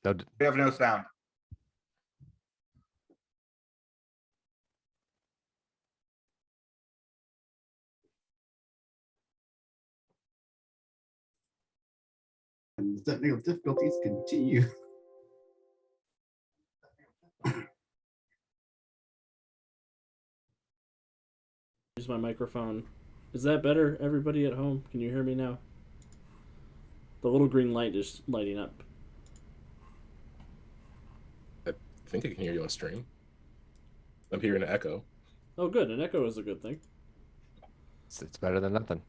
No, We have no sound. And the technical difficulties continue. Use my microphone. Is that better, everybody at home? Can you hear me now? The little green light is lighting up. I think I can hear you on stream. I'm hearing an echo. Oh, good. An echo is a good thing. it's better than nothing.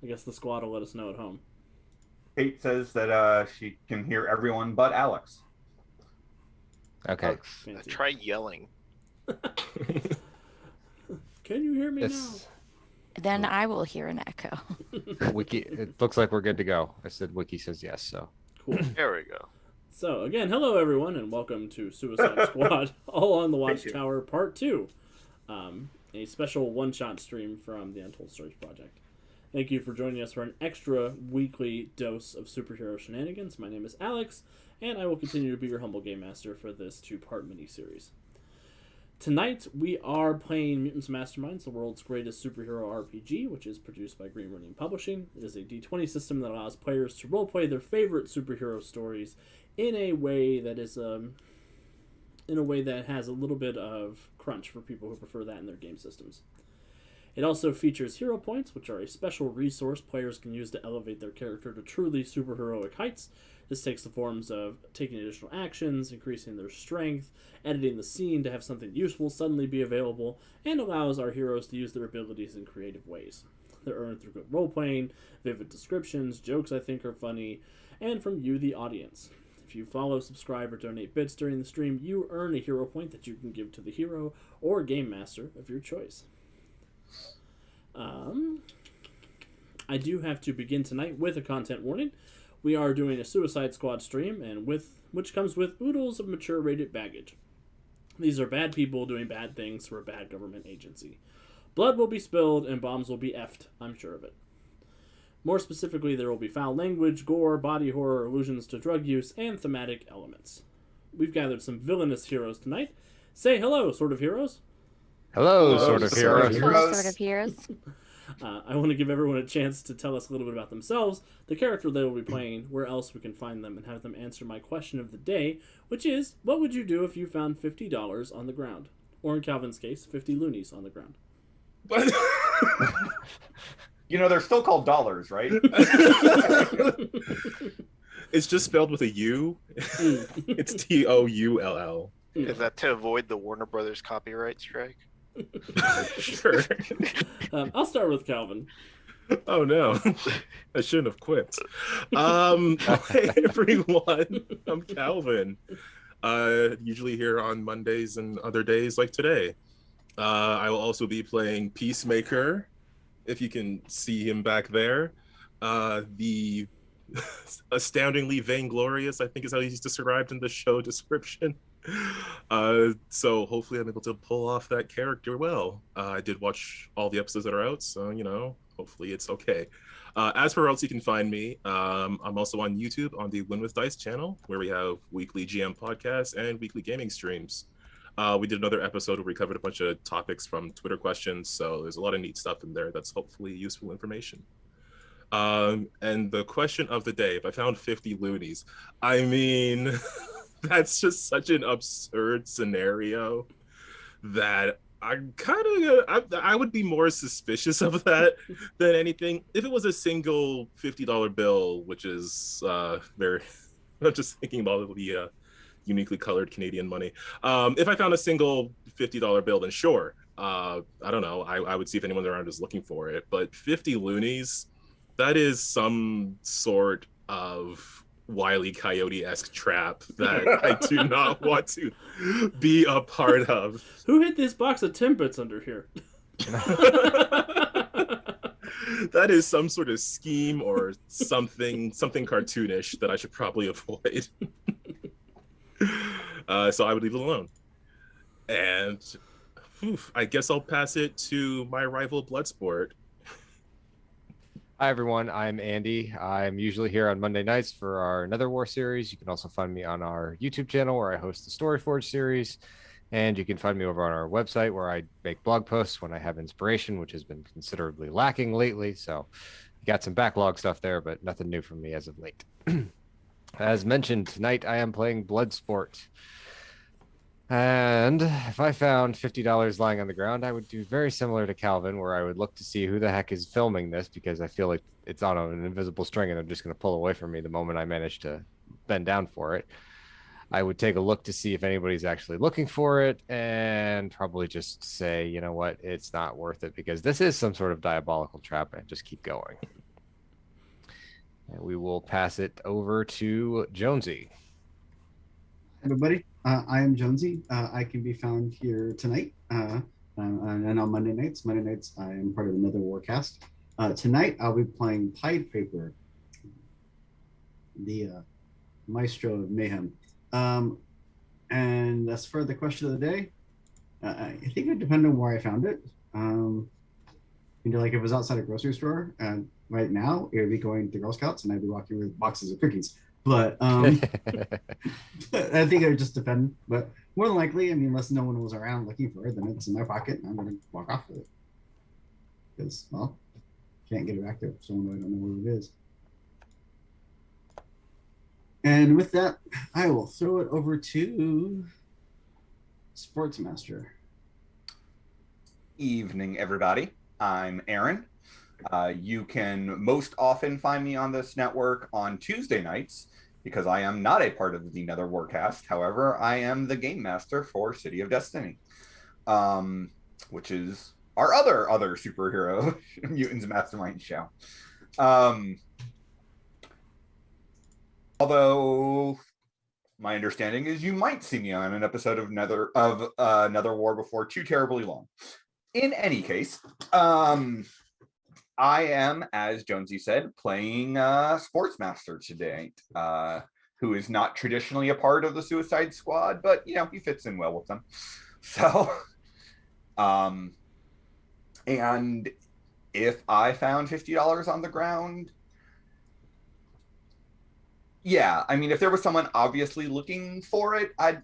I guess the squad will let us know at home. Kate says that she can hear everyone but Alex. Okay. Fancy. Try yelling. Can you hear me This Then I will hear an echo. Wiki. It looks like we're good to go. I said Wiki says yes. So now? Cool. There we go. So, again, hello everyone, and welcome to Suicide Squad, all on the Watchtower Part 2. A special one-shot stream from the Untold Stories Project. Thank you for joining us for an extra weekly dose of superhero shenanigans. My name is Alex, and I will continue to be your humble game master for this two-part mini-series. Tonight, we are playing Mutants Masterminds, the world's greatest superhero RPG, which is produced by Green Ronin Publishing. It is a D20 system that allows players to roleplay their favorite superhero stories in a way that is has a little bit of crunch for people who prefer that in their game systems. It also features hero points, which are a special resource players can use to elevate their character to truly superheroic heights. This takes the forms of taking additional actions, increasing their strength, editing the scene to have something useful suddenly be available, and allows our heroes to use their abilities in creative ways. They're earned through good role-playing, vivid descriptions, jokes I think are funny, and from you, the audience. If you follow, subscribe, or donate bits during the stream, you earn a hero point that you can give to the hero or game master of your choice. I do have to begin tonight with a content warning. We are doing a Suicide Squad stream, and which comes with oodles of mature rated baggage. These are bad people doing bad things for a bad government agency. Blood will be spilled and bombs will be effed, I'm sure of it. More specifically, there will be foul language, gore, body horror, allusions to drug use, and thematic elements. We've gathered some villainous heroes tonight. Say hello, sort of heroes. hello, sort of heroes. Heroes. Sort of heroes. I want to give everyone a chance to tell us a little bit about themselves, the character they will be playing, where else we can find them, and have them answer my question of the day, which is, what would you do if you found $50 on the ground? Or in Calvin's case, 50 loonies on the ground. What? You know, they're still called dollars, right? It's just spelled with a U. It's Toull. Is that to avoid the Warner Brothers copyright strike? Sure. I'll start with Calvin. Oh no, I shouldn't have quit. Hey everyone, I'm Calvin. Usually here on Mondays and other days like today. I will also be playing Peacemaker, if you can see him back there. The astoundingly vainglorious, I think is how he's described in the show description. So hopefully I'm able to pull off that character well. I did watch all the episodes that are out, so you know, hopefully it's okay. As for where else you can find me, I'm also on YouTube on the Win with Dice channel, where we have weekly GM podcasts and weekly gaming streams. We did another episode where we covered a bunch of topics from Twitter questions, so there's a lot of neat stuff in there that's hopefully useful information. And the question of the day, if I found 50 loonies, I mean, that's just such an absurd scenario that I would be more suspicious of that than anything. If it was a single $50 bill, which is very, I'm just thinking about the uniquely colored Canadian money. If I found a single $50 bill, then sure. I don't know. I would see if anyone around is looking for it. But 50 loonies, that is some sort of Wile E. Coyote-esque trap that I do not want to be a part of. Who hid this box of Timbits under here? That is some sort of scheme or something cartoonish that I should probably avoid. So I would leave it alone. And I guess I'll pass it to my rival Bloodsport. Hi, everyone. I'm Andy. I'm usually here on Monday nights for our Nether War series. You can also find me on our YouTube channel where I host the Storyforge series. And you can find me over on our website where I make blog posts when I have inspiration, which has been considerably lacking lately. So you got some backlog stuff there, but nothing new from me as of late. As mentioned, tonight I am playing Bloodsport. And if I found $50 lying on the ground, I would do very similar to Calvin, where I would look to see who the heck is filming this because I feel like it's on an invisible string and they're just going to pull away from me the moment I manage to bend down for it. I would take a look to see if anybody's actually looking for it and probably just say, you know what, it's not worth it because this is some sort of diabolical trap and just keep going. And we will pass it over to Jonesy. Everybody, I am Jonesy. I can be found here tonight and on Monday nights. Monday nights, I am part of another Warcast. Tonight, I'll be playing Pied Paper, the maestro of mayhem. And as for the question of the day, I think it would depend on where I found it. Like if it was outside a grocery store, right now, it would be going to Girl Scouts and I'd be walking with boxes of cookies. But I think it would just depend. But more than likely, I mean, unless no one was around looking for it, then it's in my pocket and I'm going to walk off with it. Because, well, can't get it back there. So I don't know where it is. And with that, I will throw it over to Sportsmaster. Evening, everybody. I'm Aaron. You can most often find me on this network on Tuesday nights because I am not a part of the Nether Warcast. However, I am the game master for City of Destiny, which is our other superhero Mutants Masterminds show. Although my understanding is you might see me on an episode of Nether War before too terribly long. In any case, I am, as Jonesy said, playing Sportsmaster today, who is not traditionally a part of the Suicide Squad, but, you know, he fits in well with them. So, and if I found $50 on the ground, yeah, I mean, if there was someone obviously looking for it, I'd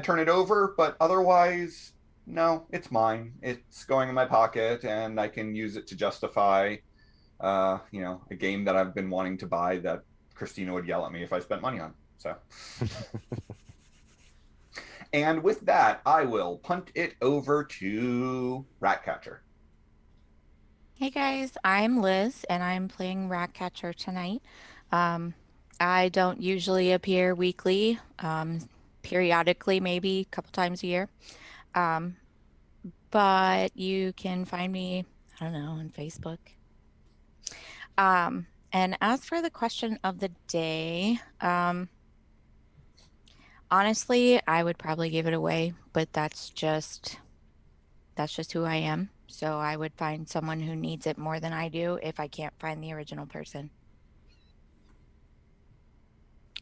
turn it over, but otherwise, no, it's mine. It's going in my pocket, and I can use it to justify, a game that I've been wanting to buy that Christina would yell at me if I spent money on. So, and with that, I will punt it over to Ratcatcher. Hey guys, I'm Liz and I'm playing Ratcatcher tonight. I don't usually appear weekly, periodically, maybe a couple times a year. But you can find me, I don't know, on Facebook. And as for the question of the day, honestly, I would probably give it away, but that's just who I am. So I would find someone who needs it more than I do if I can't find the original person.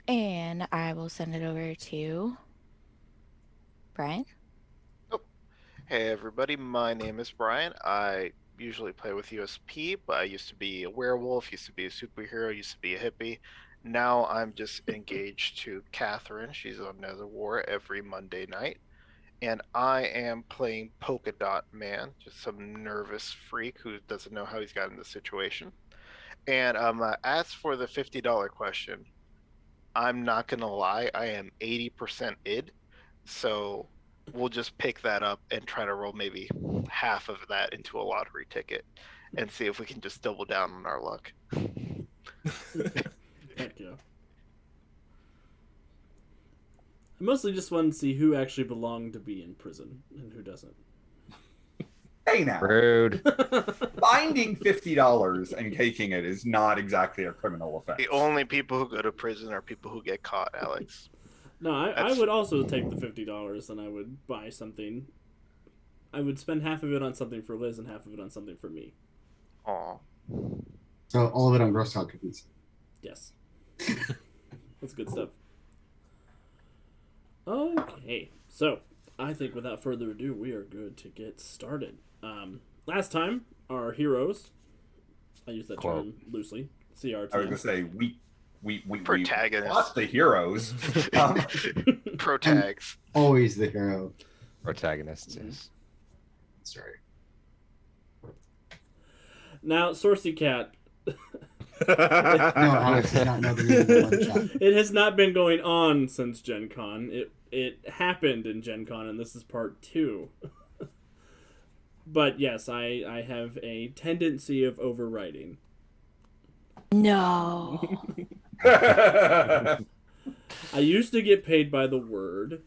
And I will send it over to Brian. Oh. Hey everybody, my name is Brian. I usually play with USP, but I used to be a werewolf, used to be a superhero, used to be a hippie. Now I'm just engaged to Catherine. She's on Nether War every Monday night. And I am playing Polka Dot Man, just some nervous freak who doesn't know how he's got in this situation. And as for the $50 question, I'm not gonna lie, I am 80% id, so we'll just pick that up and try to roll maybe half of that into a lottery ticket and see if we can just double down on our luck. Heck yeah. I mostly just wanted to see who actually belonged to be in prison and who doesn't. Hey now, Rude. finding $50 and taking it is not exactly a criminal offense. The only people who go to prison are people who get caught, Alex. No, I would also take the $50 and I would buy something. I would spend half of it on something for Liz and half of it on something for me. Aw. So all of it on Girl Scout cookies. Yes. That's good stuff. Okay, so I think without further ado, we are good to get started. Last time, our heroes I use that Quote. term loosely. CRT. I was gonna say we Protagonists. watch the heroes. Protags. Always the hero. Protagonists, yes. Sorry. Now, Sourcey Cat. No, Alex does not know the name of the one shot. It has not been going on since Gen Con. It happened in Gen Con, and this is part 2. But yes, I have a tendency of overwriting. No. I used to get paid by the word.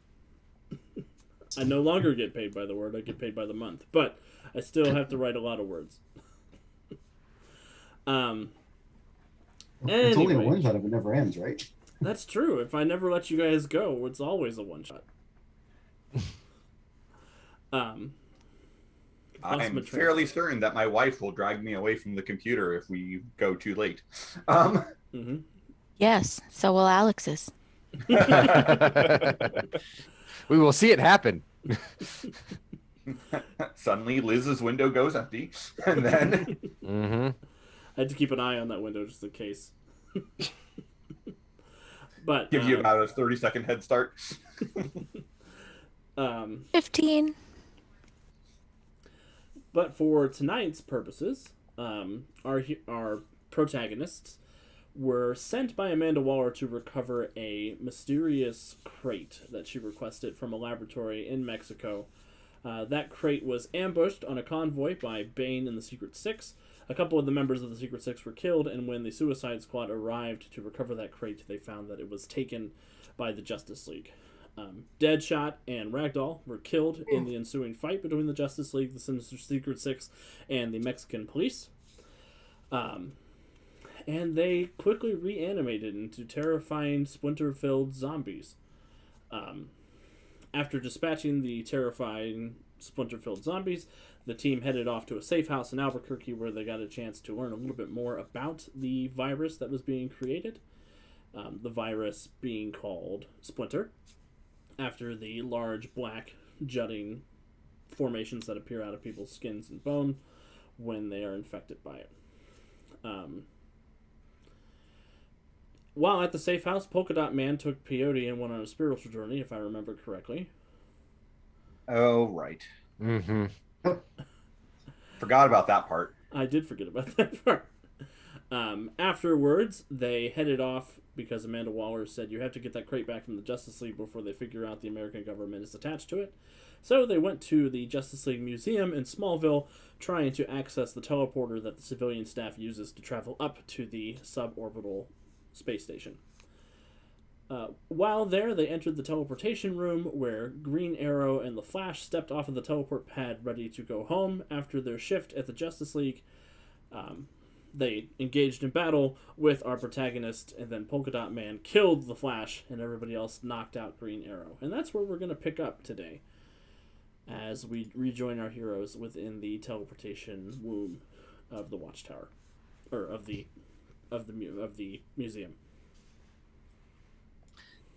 I no longer get paid by the word. I get paid by the month. But I still have to write a lot of words. It's only a Anyway. one shot if it never ends, right? That's true. If I never let you guys go, it's always a one shot. I'm Ultimate fairly certain that my wife will drag me away from the computer if we go too late. Mm-hmm. Yes, so will Alex's. We will see it happen. Suddenly, Liz's window goes empty, and then Mm-hmm. I had to keep an eye on that window just in case. But give you about a 30-second head start. 15. But for tonight's purposes, our protagonists were sent by Amanda Waller to recover a mysterious crate that she requested from a laboratory in Mexico. That crate was ambushed on a convoy by Bane and the Secret Six. A couple of the members of the Secret Six were killed, and when the Suicide Squad arrived to recover that crate, they found that it was taken by the Justice League. Deadshot and Ragdoll were killed in the ensuing fight between the Justice League, the Sinister Secret Six, and the Mexican police. And they quickly reanimated into terrifying splinter-filled zombies. After dispatching the terrifying splinter-filled zombies, the team headed off to a safe house in Albuquerque where they got a chance to learn a little bit more about the virus that was being created. The virus being called Splinter, after the large black jutting formations that appear out of people's skins and bone when they are infected by it. While at the safe house, Polka Dot Man took peyote and went on a spiritual journey, if I remember correctly. Oh, right. Mm-hmm. Forgot about that part. I did forget about that part. Afterwards, they headed off because Amanda Waller said you have to get that crate back from the Justice League before they figure out the American government is attached to it. So they went to the Justice League Museum in Smallville, trying to access the teleporter that the civilian staff uses to travel up to the suborbital space station. While there, they entered the teleportation room where Green Arrow and the Flash stepped off of the teleport pad ready to go home after their shift at the Justice League. They engaged in battle with our protagonist, and then Polka Dot Man killed the Flash, and everybody else knocked out Green Arrow. And that's where we're going to pick up today, as we rejoin our heroes within the teleportation womb of the Watchtower, or of the museum.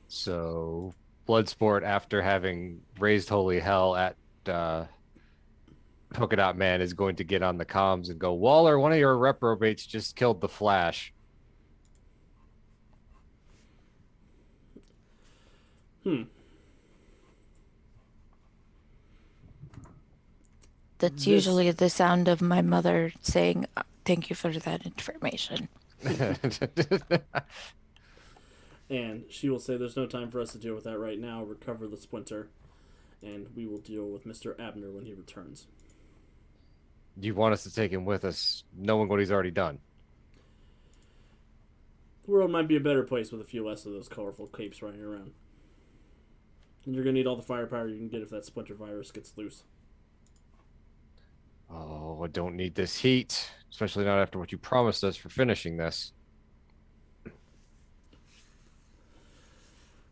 So, Bloodsport, after having raised holy hell at Polka Dot Man, is going to get on the comms and go, Waller, one of your reprobates just killed the Flash. That's usually the sound of my mother saying, thank you for that information. And she will say there's no time for us to deal with that right now. Recover the Splinter, and we will deal with Mr. Abner when he returns. Do you want us to take him with us, knowing what he's already done? The world might be a better place with a few less of those colorful capes running around. And you're going to need all the firepower you can get if that Splinter virus gets loose. Oh, I don't need this heat, especially not after what you promised us for finishing this.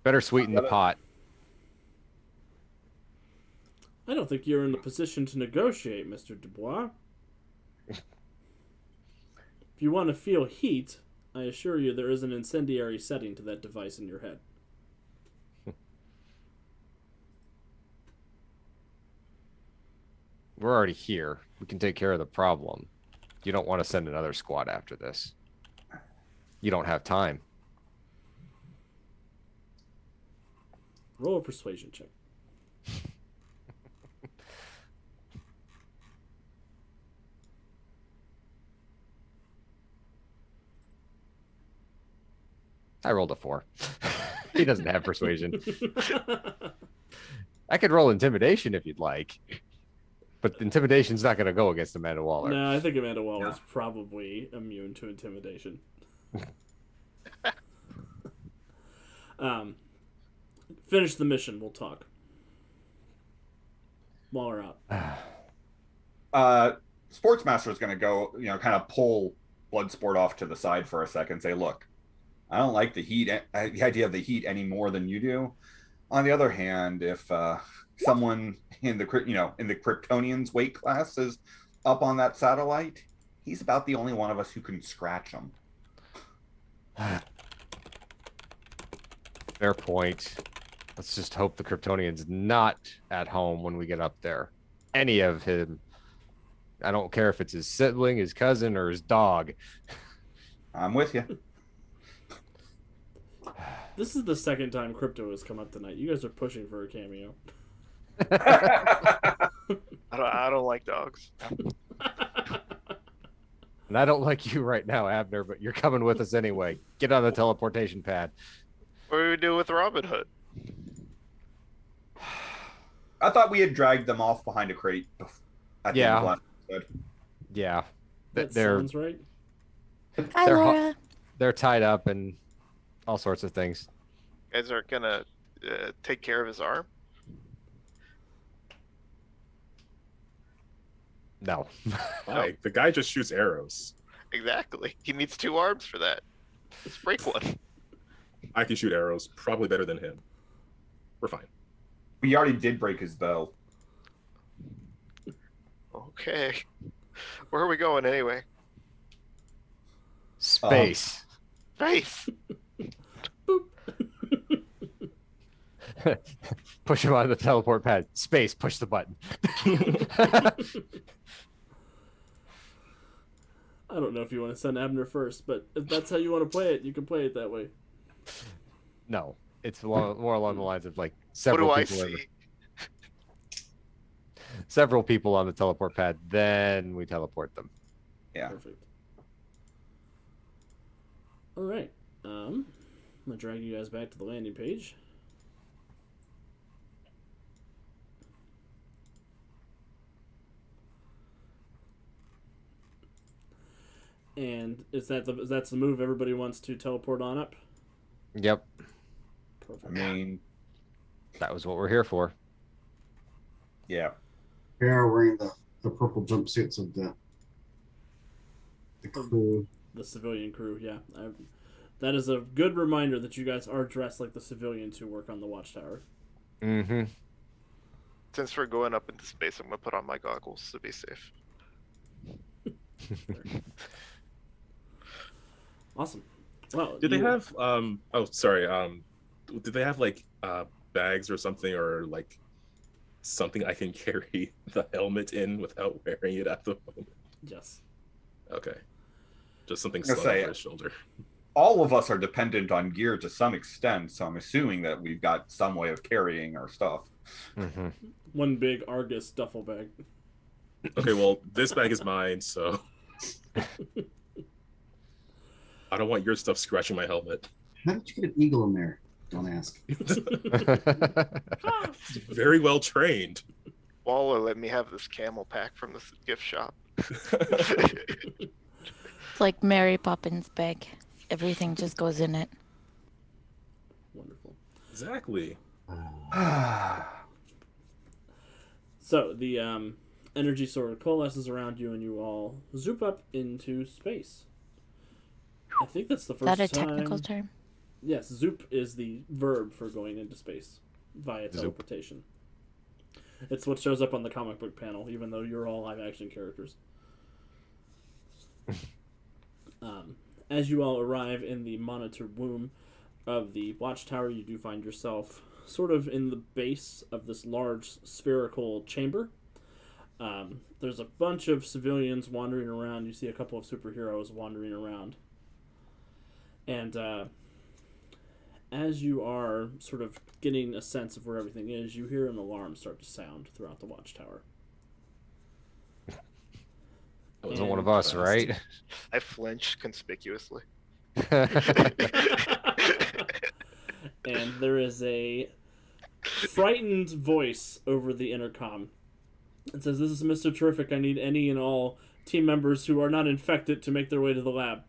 Better sweeten the pot. I don't think you're in the position to negotiate, Mr. Dubois. If you want to feel heat, I assure you there is an incendiary setting to that device in your head. We're already here. We can take care of the problem. You don't want to send another squad after this. You don't have time. Roll a persuasion check. I rolled a 4. He doesn't have persuasion. I could roll intimidation if you'd like, but intimidation's not going to go against Amanda Waller. No, I think Amanda Waller's probably immune to intimidation. Finish the mission. We'll talk. Waller out. Sportsmaster is going to go, kind of pull Bloodsport off to the side for a second and say, look, I don't like the idea of the heat any more than you do. On the other hand, if someone in the Kryptonians weight class is up on that satellite, he's about the only one of us who can scratch him. Fair point. Let's just hope the Kryptonian's not at home when we get up there. Any of him. I don't care if it's his sibling, his cousin, or his dog. I'm with you. This is the second time Crypto has come up tonight. You guys are pushing for a cameo. I don't like dogs. And I don't like you right now, Abner, but you're coming with us anyway. Get on the teleportation pad. What do we do with Robin Hood? I thought we had dragged them off behind a crate at the end of last episode. Yeah. That They're sounds right. Hi, Laura. they're tied up and all sorts of things. You guys are gonna take care of his arm? No. Why? The guy just shoots arrows. Exactly. He needs 2 arms for that. Let's break one. I can shoot arrows probably better than him. We're fine. We already did break his bow. Okay. Where are we going anyway? Space. Space. Push him on the teleport pad. Space. Push the button. I don't know if you want to send Abner first, but if that's how you want to play it, you can play it that way. No. It's more along the lines of like What several do I people. see? Several people on the teleport pad. Then we teleport them. Yeah. Perfect. All right. I'm gonna drag you guys back to the landing page. And is that the move everybody wants to teleport on up? Yep. Perfect. I mean, That was what we're here for. yeah. They are wearing the purple jumpsuits of the crew. The civilian crew, yeah. That is a good reminder that you guys are dressed like the civilians who work on the Watchtower. Mm-hmm. Since we're going up into space, I'm gonna put on my goggles to be safe. Awesome. Well, Did they have did they have like bags or something, or like something I can carry the helmet in without wearing it at the moment? Yes. Okay. Just something I was slung gonna say, over his shoulder. All of us are dependent on gear to some extent, so I'm assuming that we've got some way of carrying our stuff. Mm-hmm. One big Argus duffel bag. Okay, well, this bag is mine, so I don't want your stuff scratching my helmet. How did you get an eagle in there? Don't ask. Very well trained. Waller let me have this camel pack from the gift shop. It's like Mary Poppins' bag. Everything just goes in it. Wonderful. Exactly. So the energy sort of coalesces around you, and you all zoop up into space. I think that's the Is first that a time. technical term? Yes, zoop is the verb for going into space via Zoop. teleportation. It's what shows up on the comic book panel, even though you're all live action characters. As you all arrive in the monitor womb of the Watchtower, you do find yourself sort of in the base of this large spherical chamber. There's a bunch of civilians wandering around. You see a couple of superheroes wandering around. And as you are sort of getting a sense of where everything is, you hear an alarm start to sound throughout the Watchtower. It wasn't one of us, right? I flinched conspicuously. And there is a frightened voice over the intercom. It says, "This is Mr. Terrific. I need any and all team members who are not infected to make their way to the lab."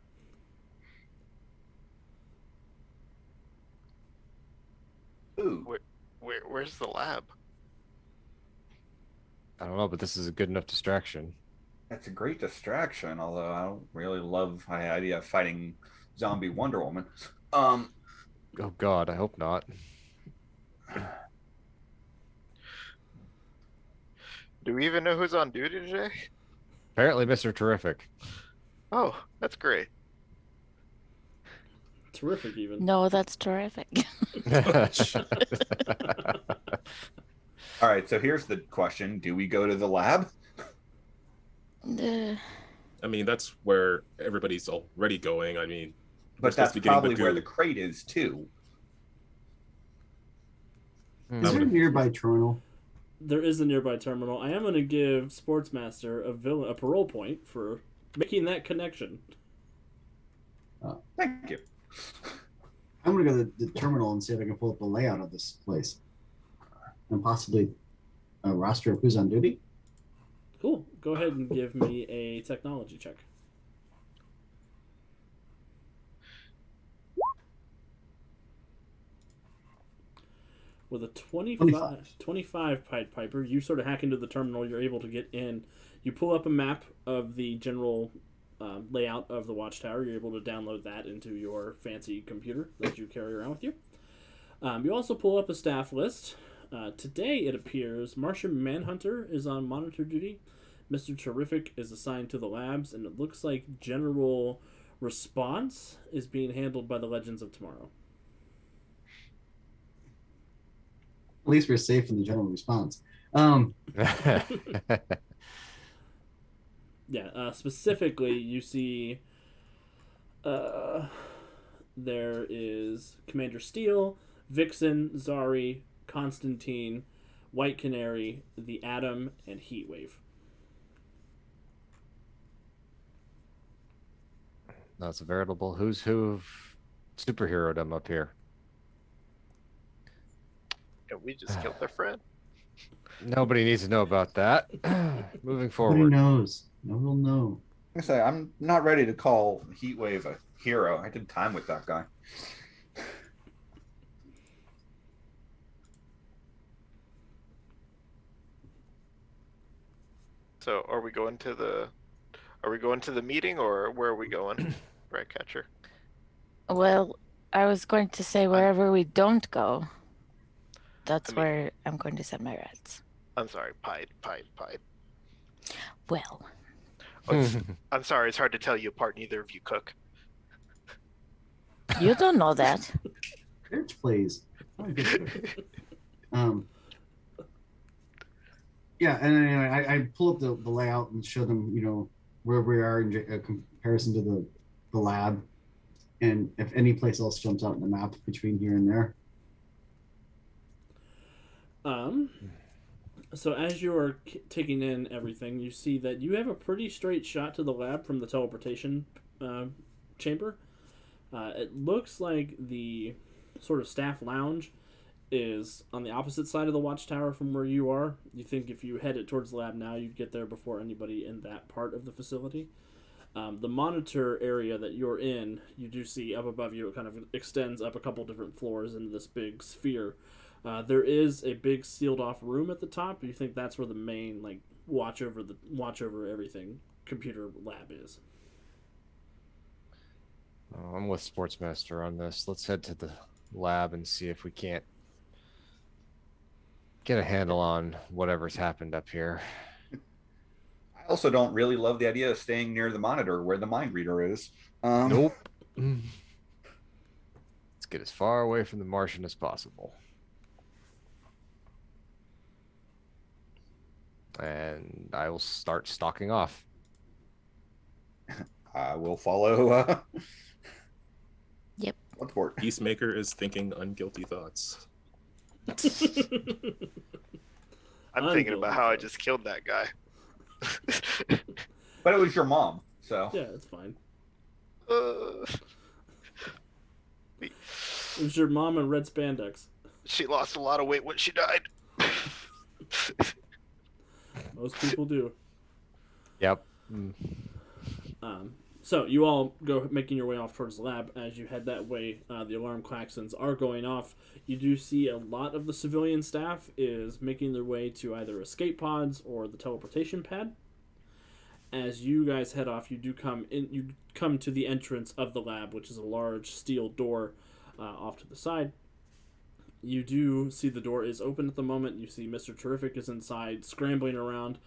Ooh, Where's the lab? I don't know, but this is a good enough distraction. that's a great distraction. Although I don't really love the idea of fighting zombie Wonder Woman. Oh God, I hope not. Do we even know who's on duty today? Apparently, Mr. Terrific. Oh, that's great. Terrific, even. No, that's terrific. All right, so here's the question: do we go to the lab? I mean, that's where everybody's already going. I mean, we're But supposed that's to be getting probably where goo. the crate is too. Is there a nearby terminal? There is a nearby terminal. I am going to give Sportsmaster a parole point for making that connection. Thank you. I'm gonna go to the terminal and see if I can pull up the layout of this place, and possibly a roster of who's on duty. Cool. Go ahead and give me a technology check. With a 25 Pied Piper, you sort of hack into the terminal. You're able to get in. You pull up a map of the general layout of the Watchtower. You're able to download that into your fancy computer that you carry around with you. You also pull up a staff list. Today, it appears Martian Manhunter is on monitor duty. Mr. Terrific is assigned to the labs, and it looks like general response is being handled by the Legends of Tomorrow. At least we're safe in the general response. Yeah, specifically, you see there is Commander Steel, Vixen, Zari, Constantine, White Canary, the Atom, and Heatwave. That's a veritable who's who of superherodom up here. And we just killed their friend. Nobody needs to know about that. Moving Nobody forward. knows. No one will know. I say I'm not ready to call Heatwave a hero. I did time with that guy. So are we going to the meeting, or where are we going, Ratcatcher? Well, I was going to say wherever we don't go, that's where I'm going to send my rats. I'm sorry, Pied. Well, I'm sorry, it's hard to tell you apart. Neither of you cook. you don't know that. Church plays. Oh, good. Yeah, and I pull up the layout and show them, where we are in comparison to the lab, and if any place else jumps out in the map between here and there. So as you're taking in everything, you see that you have a pretty straight shot to the lab from the teleportation chamber. It looks like the sort of staff lounge is on the opposite side of the Watchtower from where you are. You think if you headed towards the lab now, you'd get there before anybody in that part of the facility. The monitor area that you're in, you do see up above you, it kind of extends up a couple different floors into this big sphere. There is a big sealed off room at the top. You think that's where the main watch over everything computer lab is. I'm with Sportsmaster on this. Let's head to the lab and see if we can't get a handle on whatever's happened up here. I also don't really love the idea of staying near the monitor where the mind reader is. Nope. Let's get as far away from the Martian as possible. and I will start stalking off. I will follow. Yep. Bloodsport. Peacemaker is thinking unguilty thoughts. I'm thinking Unguilty about how I thoughts. just killed that guy. But it was your mom, so. Yeah, it's fine. Uh, It was your mom in red spandex. she lost a lot of weight when she died. Most people do. Yep. So you all go making your way off towards the lab. As you head that way, the alarm klaxons are going off. You do see a lot of the civilian staff is making their way to either escape pods or the teleportation pad. As you guys head off, you do come in. You come to the entrance of the lab, which is a large steel door off to the side. You do see the door is open at the moment. You see Mr. Terrific is inside, scrambling around,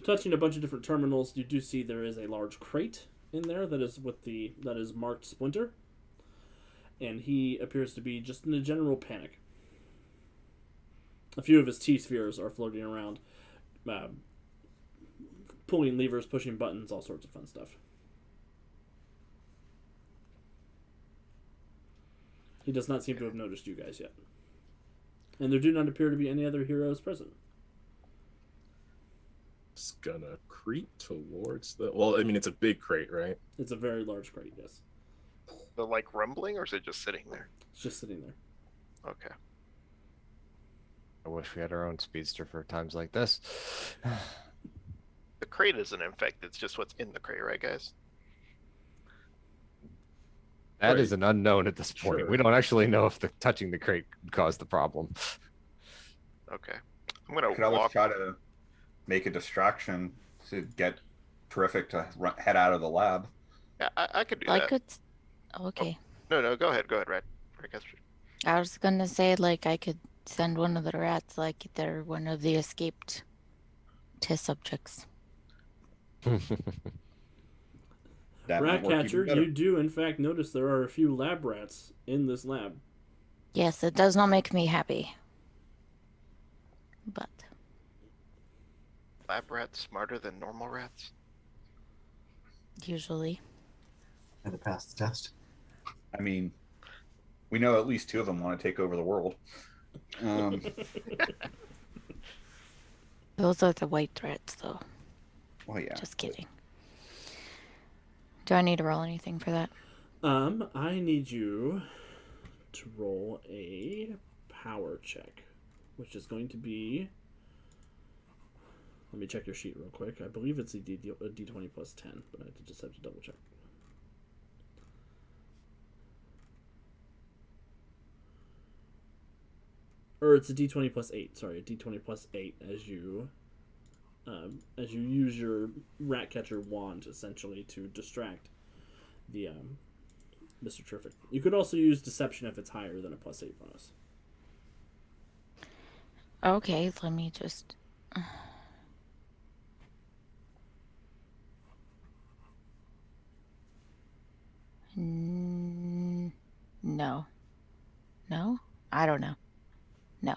touching a bunch of different terminals. You do see there is a large crate in there that is marked Splinter, and he appears to be just in a general panic. A few of his T-spheres are floating around, pulling levers, pushing buttons, all sorts of fun stuff. He does not seem to have noticed you guys yet. And there do not appear to be any other heroes present. It's gonna creep towards the. Well, I mean, it's a big crate, right? It's a very large crate, yes. The like rumbling, or is it just sitting there? It's just sitting there. Okay. I wish we had our own speedster for times like this. The crate isn't infected. It's just what's in the crate, right, guys? That Right. is an unknown at this point. Sure. We don't actually know if touching the crate caused the problem. Okay. I'm gonna Could always walk. try to make a distraction to get Terrific to head out of the lab. Yeah, I could do I that. could. Okay. No, go ahead, Red. I was gonna say, like, I could send one of the rats, like they're one of the escaped test subjects. That might work even Ratcatcher, better. you do in fact notice there are a few lab rats in this lab. Yes, it does not make me happy. But Lab rats smarter than normal rats? usually. And to pass the test. I mean, we know at least two of them want to take over the world. Those are the white rats, though. Well, yeah. Just kidding. Do I need to roll anything for that? I need you to roll a power check, which is going to be. Let me check your sheet real quick. I believe it's a D20 plus 10, but I just have to double check. Or it's a D20 plus 8. Sorry, a D20 plus 8 as you use your Ratcatcher wand essentially to distract the Mr. Terrific. You could also use Deception if it's higher than a plus 8 bonus. Okay, let me just. No. No? I don't know. No.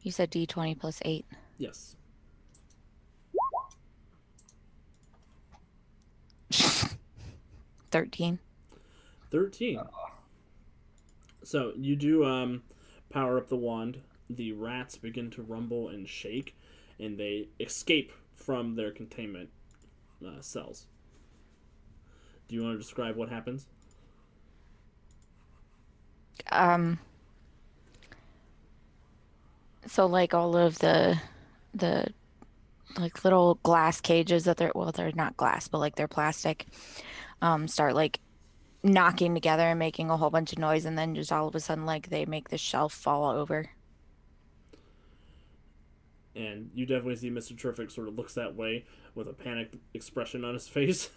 You said D20 plus 8. Yes. 13. 13. So you do power up the wand. The rats begin to rumble and shake, and they escape from their containment cells. Do you want to describe what happens? So like all of the like little glass cages that they're not glass, but like they're plastic, start like knocking together and making a whole bunch of noise, and then just all of a sudden like they make the shelf fall over. And you definitely see Mr. Terrific sort of looks that way with a panicked expression on his face.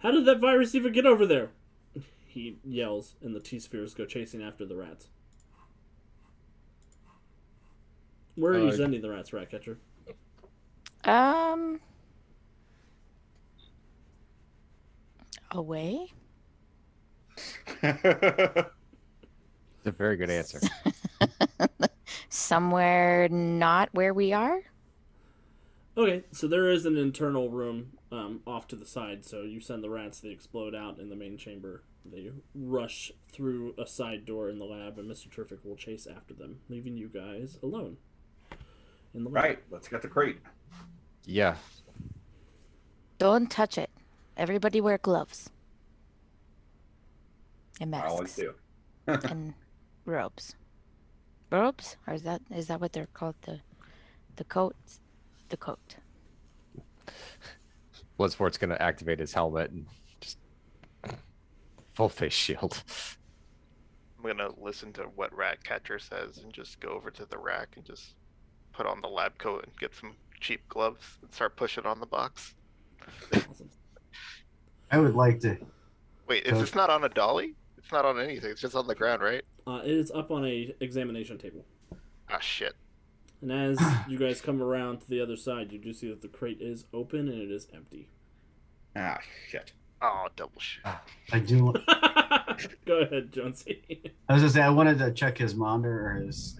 How did that virus even get over there? He yells, and the T-spheres go chasing after the rats. Where are you sending the rats, Ratcatcher? Away? It's a very good answer. somewhere not where we are? Okay, so there is an internal room off to the side, so you send the rats, they explode out in the main chamber. They rush through a side door in the lab, and Mr. Terrific will chase after them, leaving you guys alone in the lab. Right, let's get the crate. Yeah. Don't touch it. Everybody wear gloves. And I always masks. do. And robes. Robes? Or is that what they're called? The coats? The coat. Bloodsport's gonna activate his helmet and just full face shield. I'm gonna listen to what Ratcatcher says and just go over to the rack and just put on the lab coat and get some cheap gloves and start pushing on the box. Awesome. I would like to. Wait, is this not on a dolly? It's not on anything. It's just on the ground, right? It is up on a examination table. Ah, shit. And as you guys come around to the other side, you do see that the crate is open and it is empty. Ah, shit. Oh, double shit. I do. Go ahead, Jonesy. I was gonna say I wanted to check his monitor or his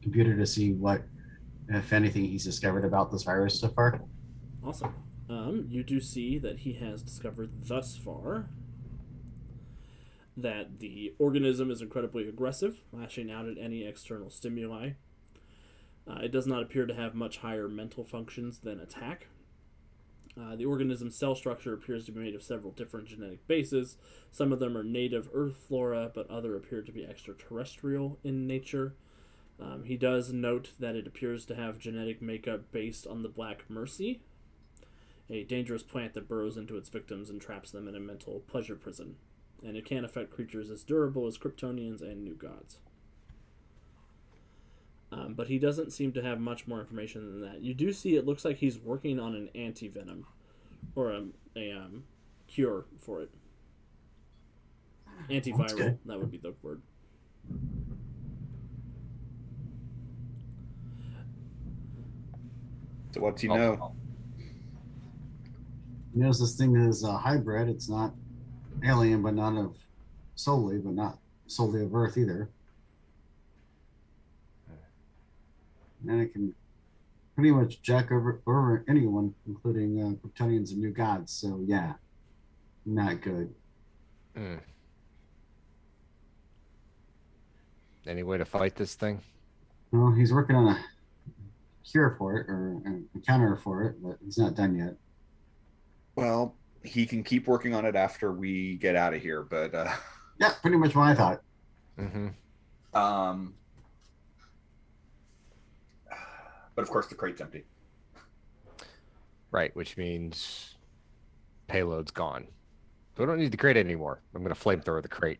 computer to see what, if anything, he's discovered about this virus so far. Awesome. You do see that he has discovered thus far that the organism is incredibly aggressive, lashing out at any external stimuli. It does not appear to have much higher mental functions than attack. The organism's cell structure appears to be made of several different genetic bases. Some of them are native Earth flora, but other appear to be extraterrestrial in nature. He does note that it appears to have genetic makeup based on the Black Mercy, a dangerous plant that burrows into its victims and traps them in a mental pleasure prison. And it can affect creatures as durable as Kryptonians and New Gods. But he doesn't seem to have much more information than that. You do see it looks like he's working on an anti-venom, or a cure for it. Antiviral, that would be the word. So what's he know? He knows this thing is a hybrid. It's not alien, but not solely of Earth either. And it can pretty much jack over anyone, including Kryptonians and New Gods. So yeah, not good. Any way to fight this thing? Well, he's working on a cure for it or a counter for it, but he's not done yet. Well, he can keep working on it after we get out of here, but yeah, pretty much what I thought. Mm-hmm. But of course the crate's empty. Right, which means payload's gone. So we don't need the crate anymore. I'm gonna flamethrower the crate.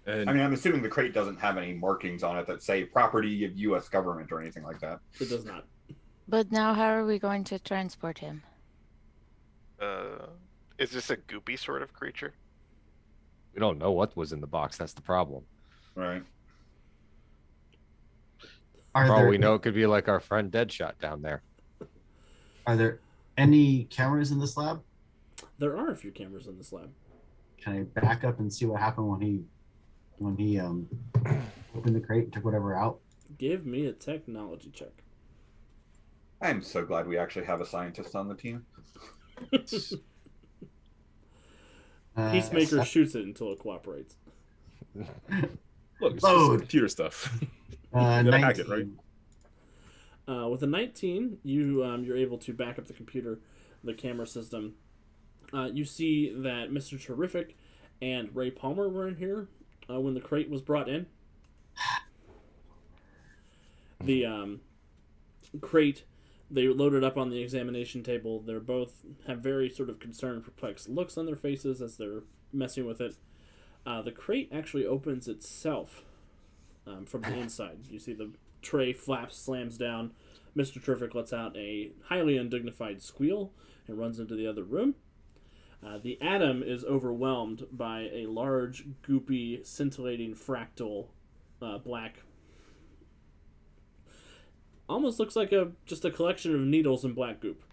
And I mean, I'm assuming the crate doesn't have any markings on it that say property of U.S. government or anything like that. It does not. But now how are we going to transport him? Is this a goopy sort of creature? We don't know what was in the box. That's the problem. Right. Are For all there, we know, it could be like our friend Deadshot down there. Are there any cameras in this lab? There are a few cameras in this lab. Can I back up and see what happened when he opened the crate and took whatever out? Give me a technology check. I'm so glad we actually have a scientist on the team. Peacemaker shoots it until it cooperates. look, it's just Load. computer stuff. You 19. gotta hack it, right? With a 19, you're able to back up the computer, the camera system. You see that Mr. Terrific and Ray Palmer were in here when the crate was brought in. The crate, they loaded up on the examination table. They're both have very sort of concerned, perplexed looks on their faces as they're messing with it. The crate actually opens itself from the inside. You see the tray flaps, slams down. Mr. Terrific lets out a highly undignified squeal and runs into the other room. The Atom is overwhelmed by a large, goopy, scintillating fractal black. Almost looks like just a collection of needles and black goop.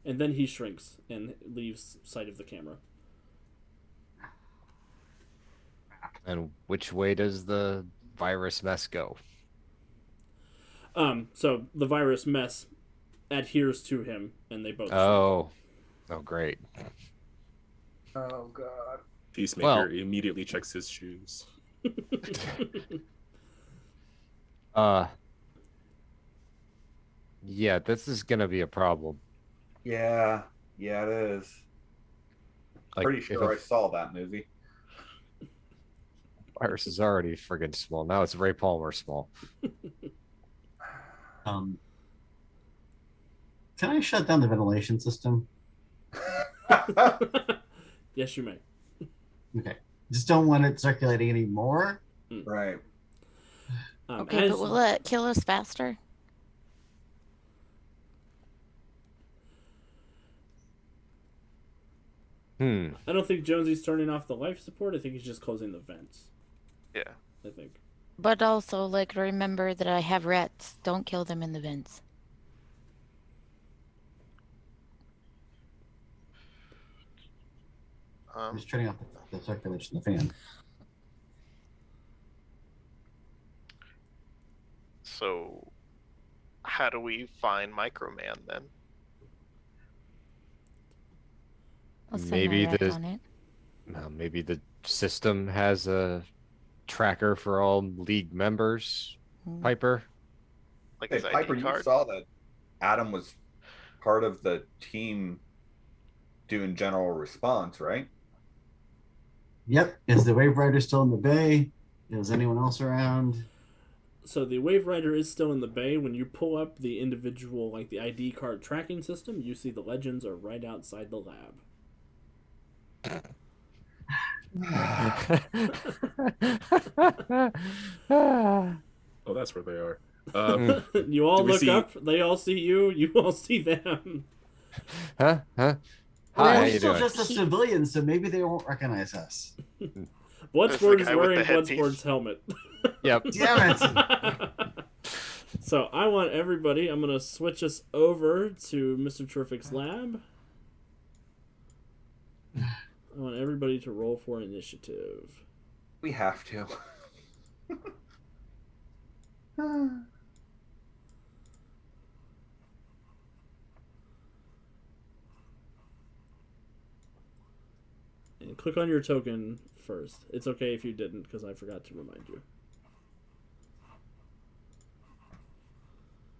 And then he shrinks and leaves sight of the camera. And which way does the virus mess go? So the virus mess adheres to him, and they both shrink. Oh, great. Oh God. Peacemaker Well- immediately checks his shoes. Yeah, this is gonna be a problem. Yeah, it is. Like, Pretty if sure a I saw that movie. virus is already friggin' small. Now it's Ray Palmer small. Can I shut down the ventilation system? Yes, you may. Okay. Just don't want it circulating anymore. Right. Okay, but will it kill us faster? Hmm. I don't think Jonesy's turning off the life support. I think he's just closing the vents. Yeah. I think. But also, like, remember that I have rats. Don't kill them in the vents. I'm just turning off the circulation, the fan. So, how do we find Microman then? I'll send Maybe my rec the on it. maybe the system has a tracker for all league members. Hmm. Piper. Like Hey, his Piper, ID you card? saw that Adam was part of the team doing general response, right? Yep. Is the Wave Rider still in the bay? Is anyone else around? So the Wave Rider is still in the bay. When you pull up the individual, like the ID card tracking system, you see the legends are right outside the lab. Oh, that's where they are. You all do we look see- up. They all see you. You all see them. Huh? Hi, We're how you still doing? just a civilian, so maybe they won't recognize us. Bloodsport is guy with the wearing headpiece. Bloodsport's helmet. Yep. Damn it! So I want everybody. I'm gonna switch us over to Mr. Terrific's lab. I want everybody to roll for initiative. We have to. And click on your token first. It's okay if you didn't, because I forgot to remind you.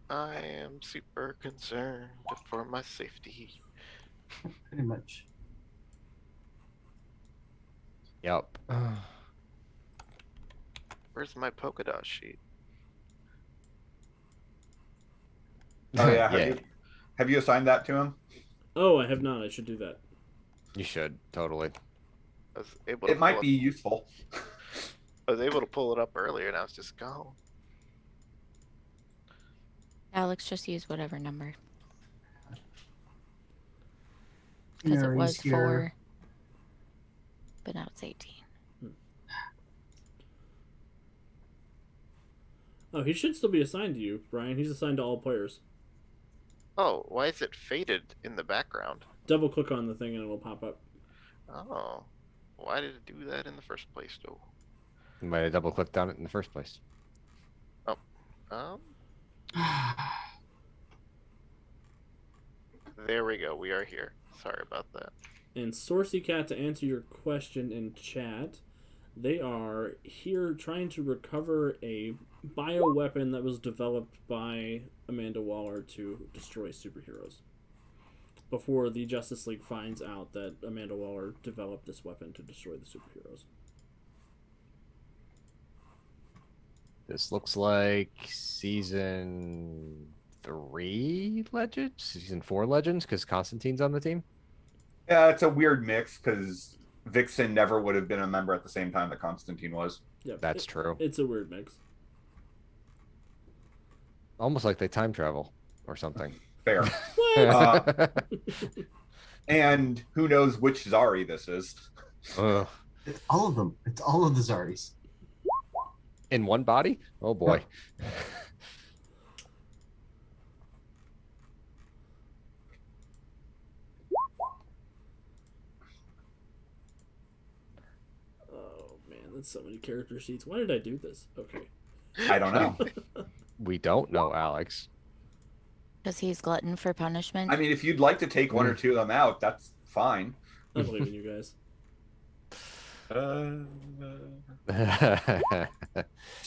I am super concerned for my safety. Pretty much. Yep. Where's my polka dot sheet? Oh yeah. Yeah. Have you assigned that to him? Oh, I have not. I should do that. You should totally. I was able to It might pull be useful. I was able to pull it up earlier, and I was just gone. Alex, just use whatever number. Because it Canary's was here. 4. But now it's 18. Oh, he should still be assigned to you, Brian. He's assigned to all players. Oh, why is it faded in the background? Double click on the thing and it'll pop up. Oh, why did it do that in the first place, though? You might have double clicked on it in the first place. Um, there we go. We are here. Sorry about that. And Saucy Cat, to answer your question in chat, they are here trying to recover a bioweapon that was developed by Amanda Waller to destroy superheroes. Before the Justice League finds out that Amanda Waller developed this weapon to destroy the superheroes. This looks like season 3 Legends? Season 4 Legends, because Constantine's on the team? Yeah, it's a weird mix because Vixen never would have been a member at the same time that Constantine was. Yep, That's true. It's a weird mix. Almost like they time travel or something. Fair. What? And who knows which Zari this is? Ugh. It's all of them. It's all of the Zaris. In one body? Oh boy. Oh man, So many character sheets. Why did I do this? Okay. I don't know. We don't know, Alex. Because he's glutton for punishment. I mean, if you'd like to take one or two of them out, that's fine. I believe in you guys.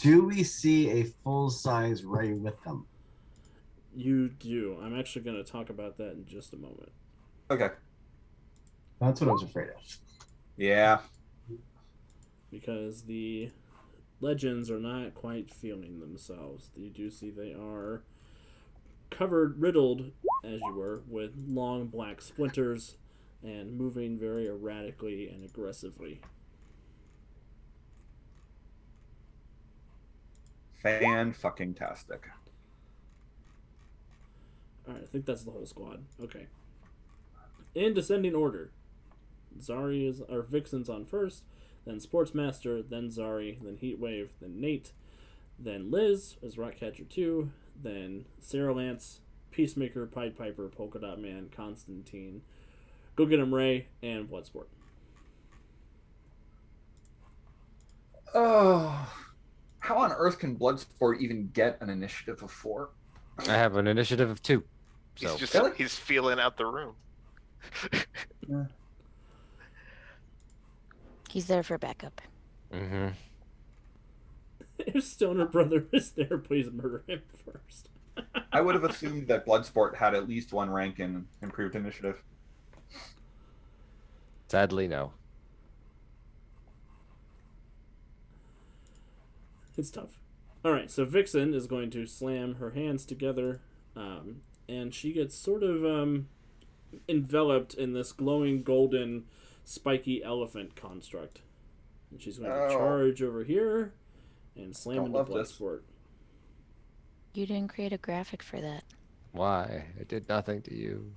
Do we see a full-size Ray with them? You do. I'm actually going to talk about that in just a moment. Okay. That's what I was afraid of. Yeah. Because the legends are not quite feeling themselves. You do see they are riddled, as you were, with long black splinters and moving very erratically and aggressively. Fan-fucking-tastic. Alright, I think that's the whole squad. Okay. In descending order. Vixen's on first, then Sportsmaster, then Zari, then Heatwave, then Nate, then Liz as Ratcatcher 2, then Sarah Lance, Peacemaker, Pied Piper, Polka Dot Man, Constantine, Go Get 'em Ray, and Bloodsport. Oh, how on earth can Bloodsport even get an initiative of 4? I have an initiative of 2. So He's feeling out the room. He's there for backup. Mm-hmm. If Stoner Brother is there, please murder him first. I would have assumed that Bloodsport had at least 1 rank in improved initiative. Sadly, no. It's tough. Alright, so Vixen is going to slam her hands together, and she gets sort of enveloped in this glowing golden spiky elephant construct. And she's going to charge over here and slam into Bloodsport. You didn't create a graphic for that. Why? I did nothing to you.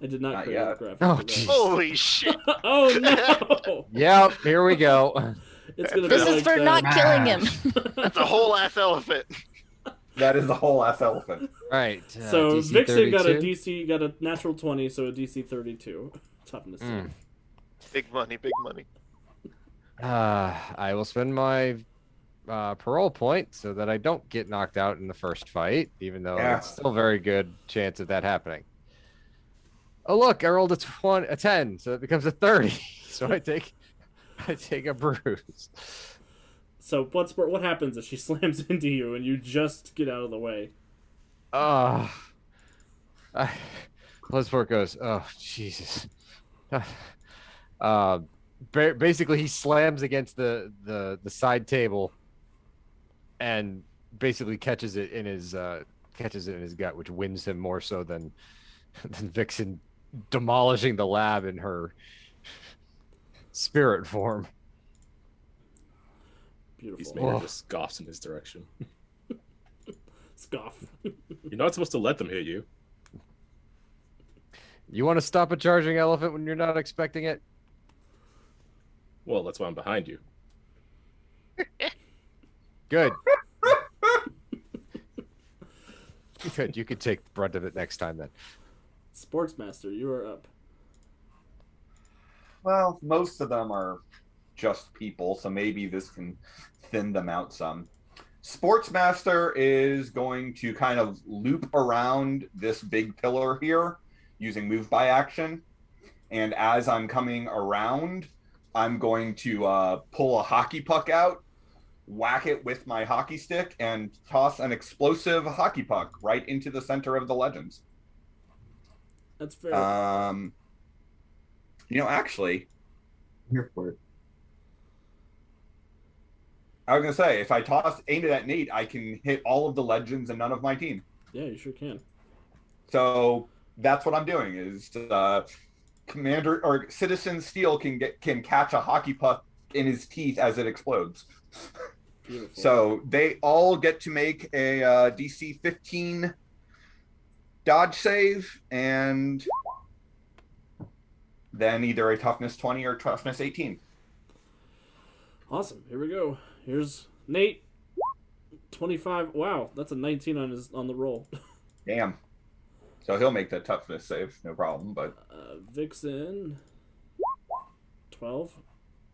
I did not create yet. a graphic Oh, for that. jeez. Holy shit! Oh no! Yep, here we go. It's gonna This be is like for that. not killing him. That's a whole ass elephant. That is the whole ass elephant. Right. So DC Vixen got a 32? got a natural 20, so a DC 32 toughness. Mm. Big money, big money. I will spend my parole point so that I don't get knocked out in the first fight, even though Yeah. it's still a very good chance of that happening. Oh look, I rolled a 10, so it becomes a 30. So I take a bruise. So Bloodsport, what happens if she slams into you and you just get out of the way? Bloodsport goes, oh Jesus. Basically he slams against the side table and basically catches it in his gut, which wins him more so than Vixen demolishing the lab in her spirit form. Beautiful. Peacemaker just scoffs in his direction. Scoff. You're not supposed to let them hit you. You want to stop a charging elephant when you're not expecting it? Well, that's why I'm behind you. Good. You could take the brunt of it next time then. Sportsmaster, you are up. Well, most of them are just people, so maybe this can thin them out some. Sportsmaster is going to kind of loop around this big pillar here using move by action. And as I'm coming around, I'm going to pull a hockey puck out, whack it with my hockey stick, and toss an explosive hockey puck right into the center of the legends. That's fair. Actually, Here for it. I was gonna say, if I aim it at Nate, I can hit all of the legends and none of my team. Yeah, you sure can. So that's what I'm doing. Is Commander or Citizen Steel can catch a hockey puck in his teeth as it explodes. Beautiful. So they all get to make a DC 15 dodge save, and then either a toughness 20 or toughness 18. Awesome. Here we go. Here's Nate. 25. Wow, that's a 19 on the roll. Damn. So he'll make the toughness save, no problem. But Vixen. 12.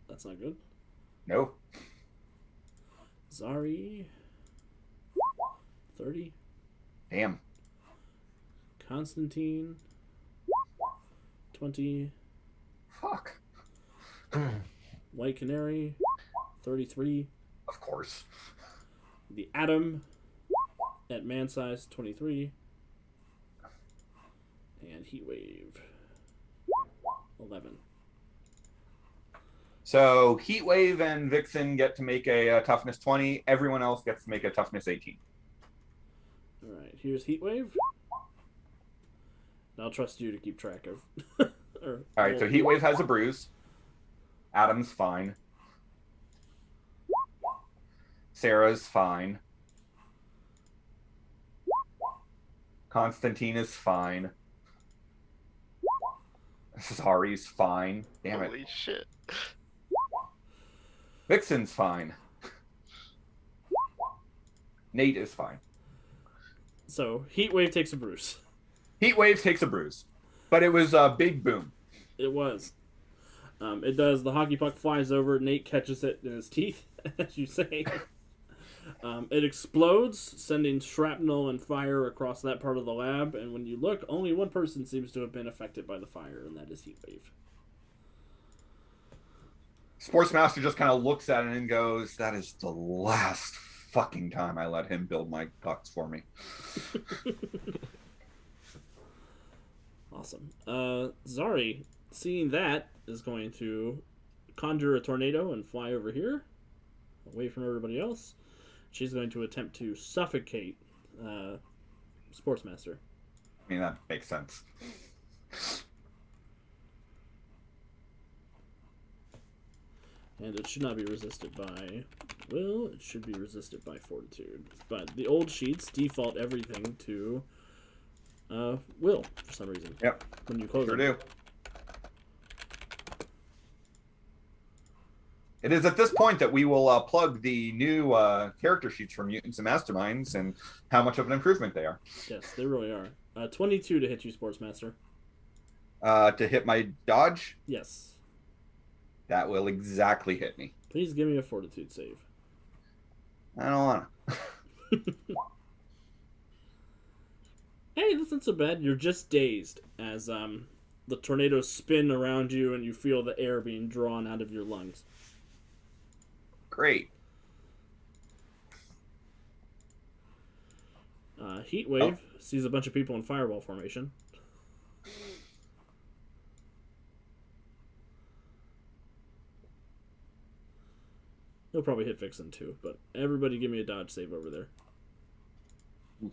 That's not good. No. Zari. 30. Damn. Constantine. 20. Fuck. White Canary. 33. Of course. The Atom at man size 23. And Heatwave 11. So Heatwave and Vixen get to make a toughness 20. Everyone else gets to make a toughness 18. Alright, here's Heatwave. I'll trust you to keep track of. All right, so Heatwave has a bruise. Adam's fine. Sarah's fine. Constantine is fine. Zari's fine. Damn it. Holy shit. Vixen's fine. Nate is fine. So, Heatwave takes a bruise. Heatwave takes a bruise, but it was a big boom. It was. It does. The hockey puck flies over. Nate catches it in his teeth, as you say. It explodes, sending shrapnel and fire across that part of the lab. And when you look, only one person seems to have been affected by the fire, and that is Heatwave. Sportsmaster just kind of looks at it and goes, "That is the last fucking time I let him build my pucks for me." Awesome. Zari, seeing that, is going to conjure a tornado and fly over here, away from everybody else. She's going to attempt to suffocate Sportsmaster. I mean, that makes sense. And it should not be resisted by will. It should be resisted by fortitude. But the old sheets default everything to will for some reason. Yep. When you close Sure them. do. It is at this point that we will plug the new character sheets from Mutants and Masterminds and how much of an improvement they are. Yes, they really are. 22 to hit you, Sportsmaster. To hit my dodge, Yes. that will exactly hit me. Please give me a fortitude save. I don't want to. Hey, that's not so bad. You're just dazed as the tornadoes spin around you and you feel the air being drawn out of your lungs. Great. Heatwave sees a bunch of people in fireball formation. He'll probably hit Vixen too, but everybody give me a dodge save over there. Oof.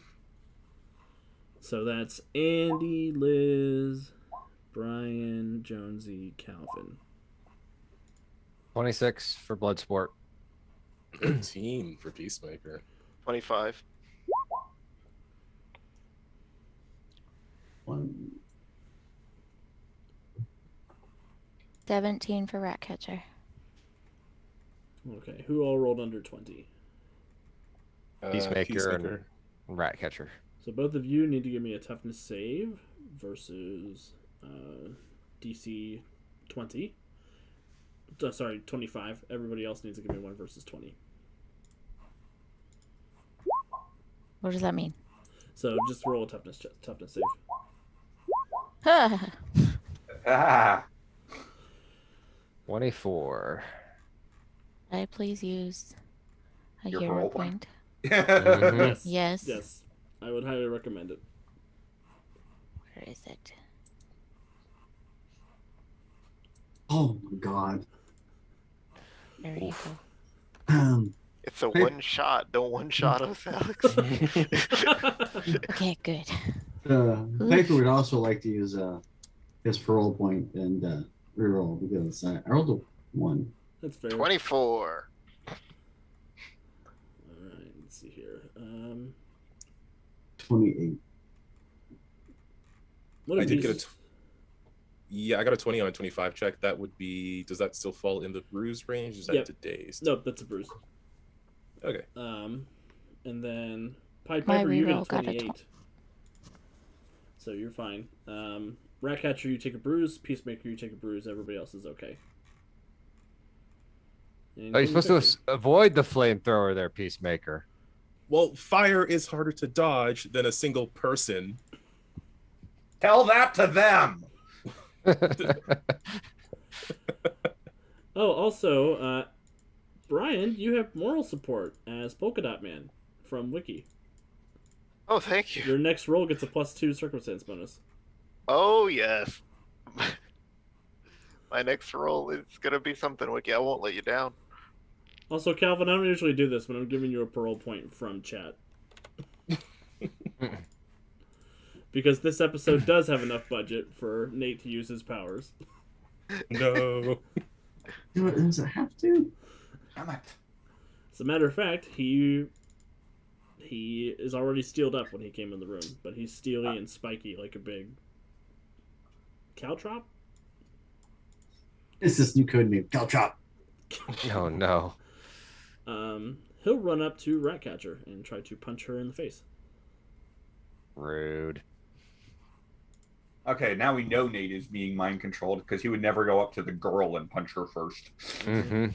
So that's Andy, Liz, Brian, Jonesy, Calvin. 26 for Bloodsport. 18 for Peacemaker. 25. 1. 17 for Ratcatcher. Okay, who all rolled under 20? Peacemaker and Ratcatcher. So both of you need to give me a toughness save versus DC 20. Sorry, 25. Everybody else needs to give me one versus 20. What does that mean? So just roll a toughness save. Ah, 24. Could I please use a Your hero parole point? Mhm. Yes. Yes. I would highly recommend it. Where is it? Oh my god. There you Oof. go. It's a one shot. Don't one shot us, Alex. Okay, good. Piper would also like to use his parole point and reroll because I rolled a 1. That's fair. 24. Alright, let's see here. 28. What I if did get a he's- Yeah, I got a 20 on a 25 check. That would be. Does that still fall in the bruise range? Is that Yep. to dazed? Nope, that's a bruise. Okay. And then Pied My Piper, you get a reroll got a 28. So you're fine. Ratcatcher, you take a bruise. Peacemaker, you take a bruise. Everybody else is okay. And Are you give me supposed to 50. avoid the flamethrower there, Peacemaker? Well, fire is harder to dodge than a single person. Tell that to them. Oh, also, Brian, you have moral support as Polka Dot Man from Wiki. Oh, thank you. Your next roll gets a +2 circumstance bonus. Oh, yes. My next roll is going to be something, Wiki. I won't let you down. Also, Calvin, I don't usually do this, but I'm giving you a parole point from chat. Because this episode does have enough budget for Nate to use his powers. No. Does it have to? Damn it. As a matter of fact, he is already steeled up when he came in the room, but he's steely and spiky like a big caltrop. It's this new code name, Caltrop. Oh no. He'll run up to Ratcatcher and try to punch her in the face. Rude. Okay, now we know Nate is being mind controlled because he would never go up to the girl and punch her first. Mm-hmm.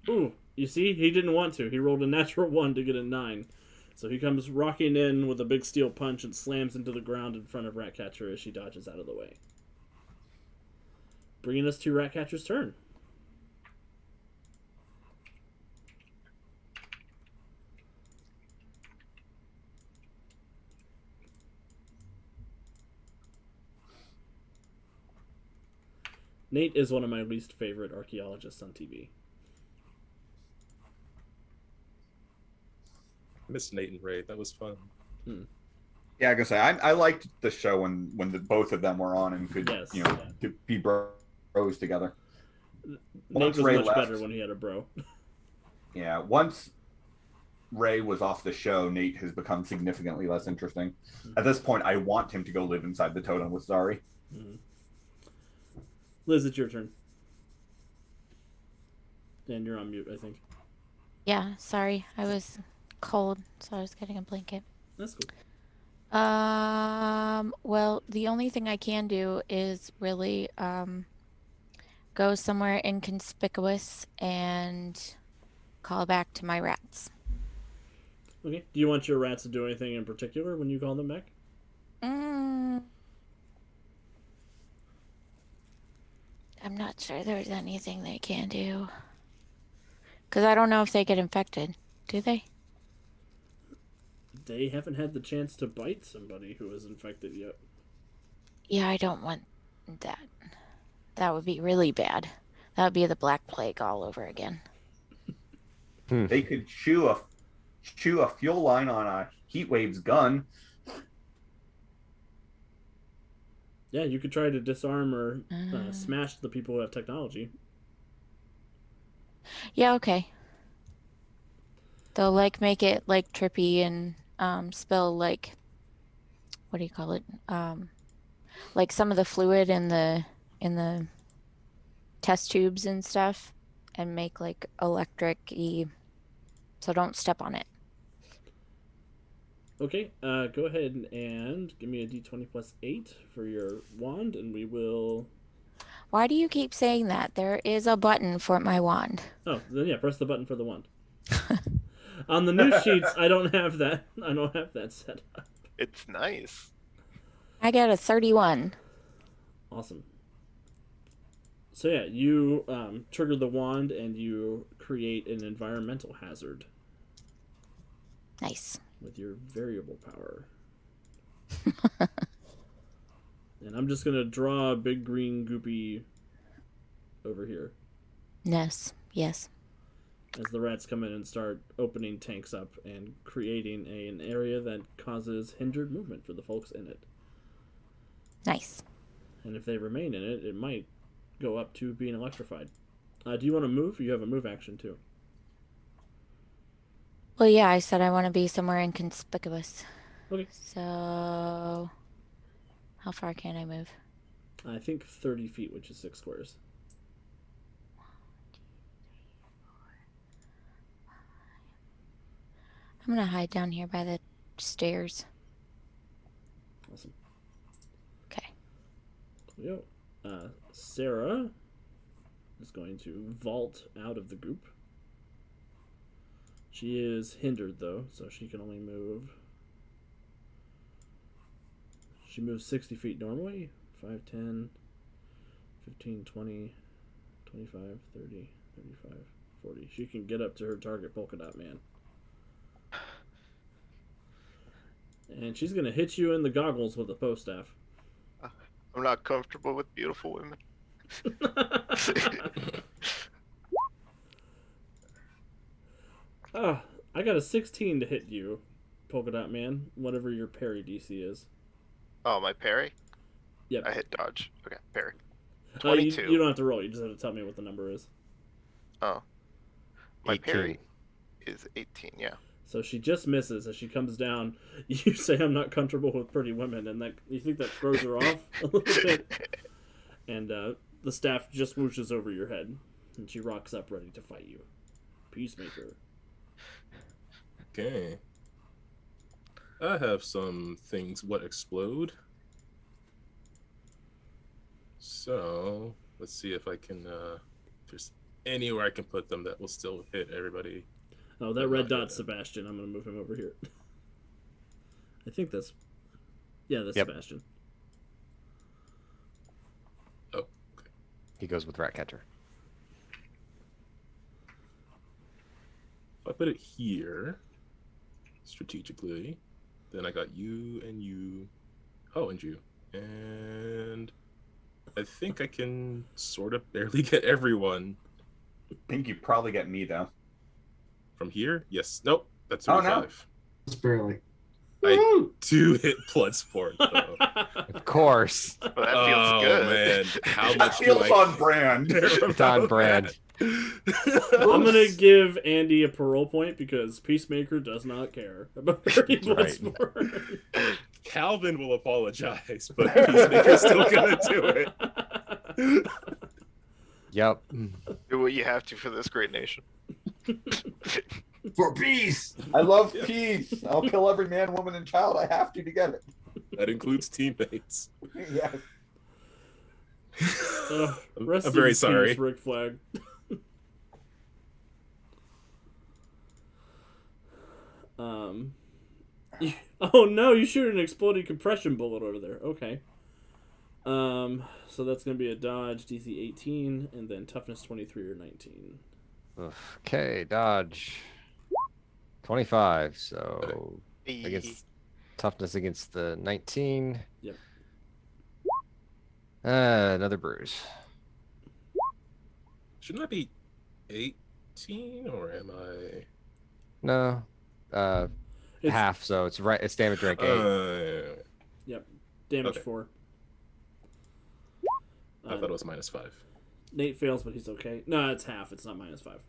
Ooh, you see, he didn't want to. He rolled a natural 1 to get a 9. So he comes rocking in with a big steel punch and slams into the ground in front of Ratcatcher as she dodges out of the way. Bringing us to Ratcatcher's turn. Nate is one of my least favorite archaeologists on TV. I missed Nate and Ray. That was fun. Yeah, I gotta say, I liked the show when both of them were on and could Yes. to be bros together. Nate Once was Ray much left, better when he had a bro. yeah, once Ray was off the show, Nate has become significantly less interesting. At this point, I want him to go live inside the totem with Zari. Mm-hmm. Liz, it's your turn. And you're on mute, I think. Yeah, sorry. I was cold, so I was getting a blanket. That's cool. Well, the only thing I can do is really go somewhere inconspicuous and call back to my rats. Okay. Do you want your rats to do anything in particular when you call them back? I'm not sure there's anything they can do. Because I don't know if they get infected. Do they? They haven't had the chance to bite somebody who is infected yet. Yeah, I don't want that. That would be really bad. That would be the Black Plague all over again. They could chew a fuel line on a Heatwave's gun. Yeah, you could try to disarm or smash the people who have technology. Yeah, okay. They'll like make it like trippy and spill like, what do you call it? Like some of the fluid in the test tubes and stuff, and make like electric-y. So don't step on it. Okay, go ahead and give me a d20 plus 8 for your wand, and we will... Why do you keep saying that? There is a button for my wand. Oh, then yeah, press the button for the wand. On the new sheets, I don't have that. I don't have that set up. It's nice. I got a 31. Awesome. So yeah, you trigger the wand and you create an environmental hazard. Nice. With your variable power. And I'm just going to draw a big green goopy over here. Yes. As the rats come in and start opening tanks up and creating an area that causes hindered movement for the folks in it. Nice. And if they remain in it, it might go up to being electrified. Do you want to move? You have a move action too. Well, yeah, I said I want to be somewhere inconspicuous. Okay. So, how far can I move? I think 30 feet, which is 6 squares. I'm going to hide down here by the stairs. Awesome. Okay. There we go. Sarah, is going to vault out of the group. She is hindered, though, so she can only move... She moves 60 feet normally. 5, 10, 15, 20, 25, 30, 35, 40. She can get up to her target Polka Dot Man. And she's going to hit you in the goggles with a post staff. I'm not comfortable with beautiful women. Ah, I got a 16 to hit you, Polka Dot Man, whatever your parry DC is. Oh, my parry? Yep. I hit dodge. Okay, parry. You 22. don't have to roll, you just have to tell me what the number is. Oh. My 18. parry is 18, yeah. So she just misses as she comes down. You say, I'm not comfortable with pretty women, and that you think that throws her off a little bit. And the staff just whooshes over your head, and she rocks up ready to fight you. Peacemaker. Okay. I have some things what explode. So let's see if I can if there's anywhere I can put them that will still hit everybody. Oh, that red dot's Sebastian. I'm gonna move him over here. I think that's that's Sebastian. Oh, okay. He goes with Ratcatcher. If I put it here strategically, then I got you and you. Oh, and you. And I think I can sort of barely get everyone. I think you probably get me, though. From here? Yes. Nope. That's Oh, 35. no. Just barely. I do hit Bloodsport, though. Of course. Well, that feels good. Man. How That much do feels I on brand. care It's on about brand. that? I'm gonna give Andy a parole point because Peacemaker does not care about dirty Right. Bloodsport. Calvin will apologize, but Peacemaker's still gonna do it. Yep. Do what you have to for this great nation. For peace! I love Yeah. peace. I'll kill every man, woman, and child I have to get it. That includes teammates. Yes. Rest I'm in very peace, sorry. Rick Flag. Oh no, you shoot an exploding compression bullet over there. Okay. So that's gonna be a dodge, DC 18, and then toughness 23 or 19. Okay, dodge. 25. So against toughness against the 19. Yep. Another bruise. Shouldn't that be 18 or am I? No. It's Half, so it's right. It's damage rank 8. damage okay. 4. I thought it was -5. Nate fails, but he's okay. No, it's half. It's not -5.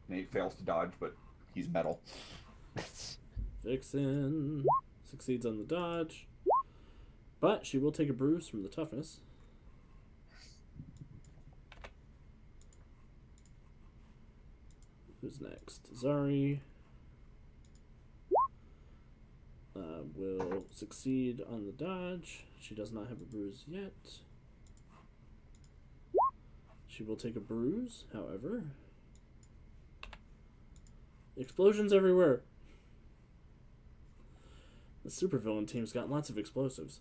Nate fails to dodge, but he's metal. Vixen succeeds on the dodge, but she will take a bruise from the toughness. Who's next? Zari will succeed on the dodge. She does not have a bruise yet. She will take a bruise, however. Explosions everywhere. The supervillain team's got lots of explosives.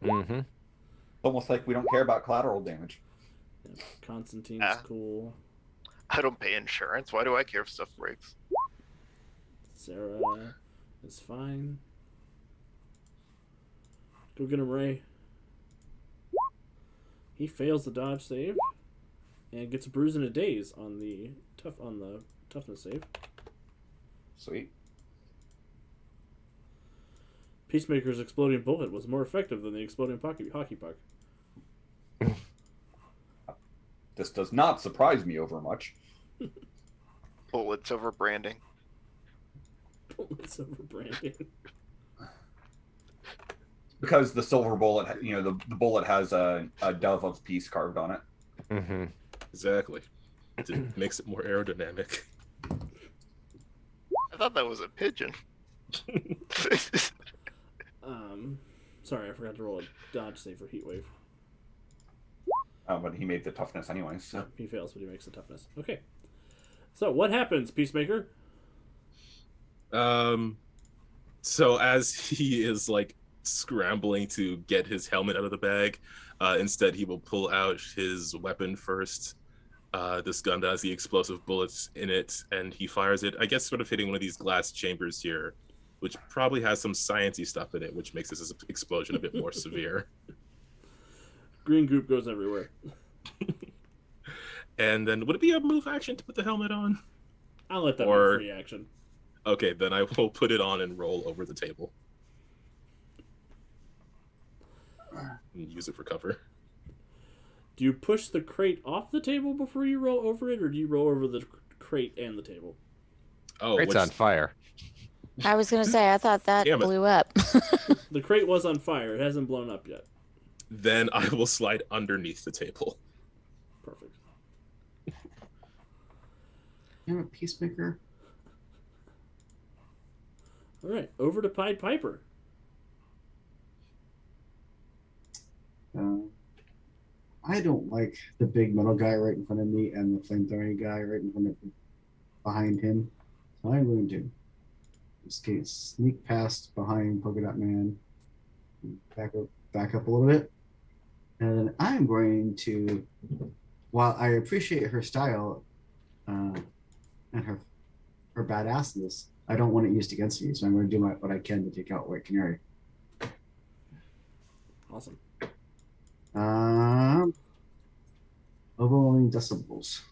Mm-hmm. Almost like we don't care about collateral damage. Yeah, Constantine's Ah. cool. I don't pay insurance. Why do I care if stuff breaks? Sarah is fine. Go get him, Ray. He fails the dodge save and gets a bruise and a daze on the toughness save. Sweet. Peacemaker's exploding bullet was more effective than the exploding hockey puck. This does not surprise me over much. Bullets over branding. Bullets over branding. Because the silver bullet, the bullet has a dove of peace carved on it. Mm-hmm. Exactly. It makes it more aerodynamic. I thought that was a pigeon. Sorry, I forgot to roll a dodge save for Heatwave. But he made the toughness anyway. So He fails, but he makes the toughness. Okay. So what happens, Peacemaker? So as he is like scrambling to get his helmet out of the bag, instead he will pull out his weapon first. This gun that has the explosive bullets in it, and he fires it, I guess, sort of hitting one of these glass chambers here, which probably has some sciencey stuff in it, which makes this explosion a bit more severe. Green goop goes everywhere. And then would it be a move action to put the helmet on? I'll let that be Or- a free action. Okay, then I will put it on and roll over the table. And use it for cover. Do you push the crate off the table before you roll over it, or do you roll over the crate and the table? Oh, It's which, on fire. I was gonna say, I thought that Damn it. blew up. The crate was on fire. It hasn't blown up yet. then I will slide underneath the table. Perfect. Damn it, Peacemaker. All right, over to Pied Piper. I don't like the big metal guy right in front of me and the flamethrowing guy right in front of behind him. So I'm going to sneak past behind Polka Dot Man, back up a little bit, and then I'm going to, while I appreciate her style and her badassness, I don't want it used against me. So I'm going to do what I can to take out White Canary. Awesome. Overwhelming decibels.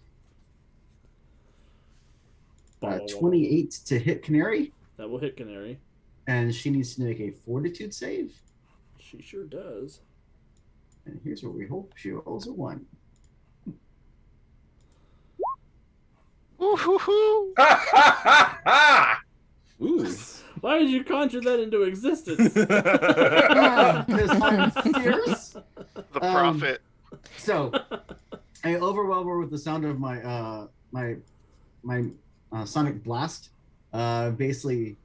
28 to hit Canary, That will hit Canary. and she needs to make a fortitude save. She sure does. And here's what we hope: she rolls a 1. Woo-hoo-hoo. Ooh. Why did you conjure that into existence? Because I'm fierce. The prophet. So I overwhelm her with the sound of my sonic blast, basically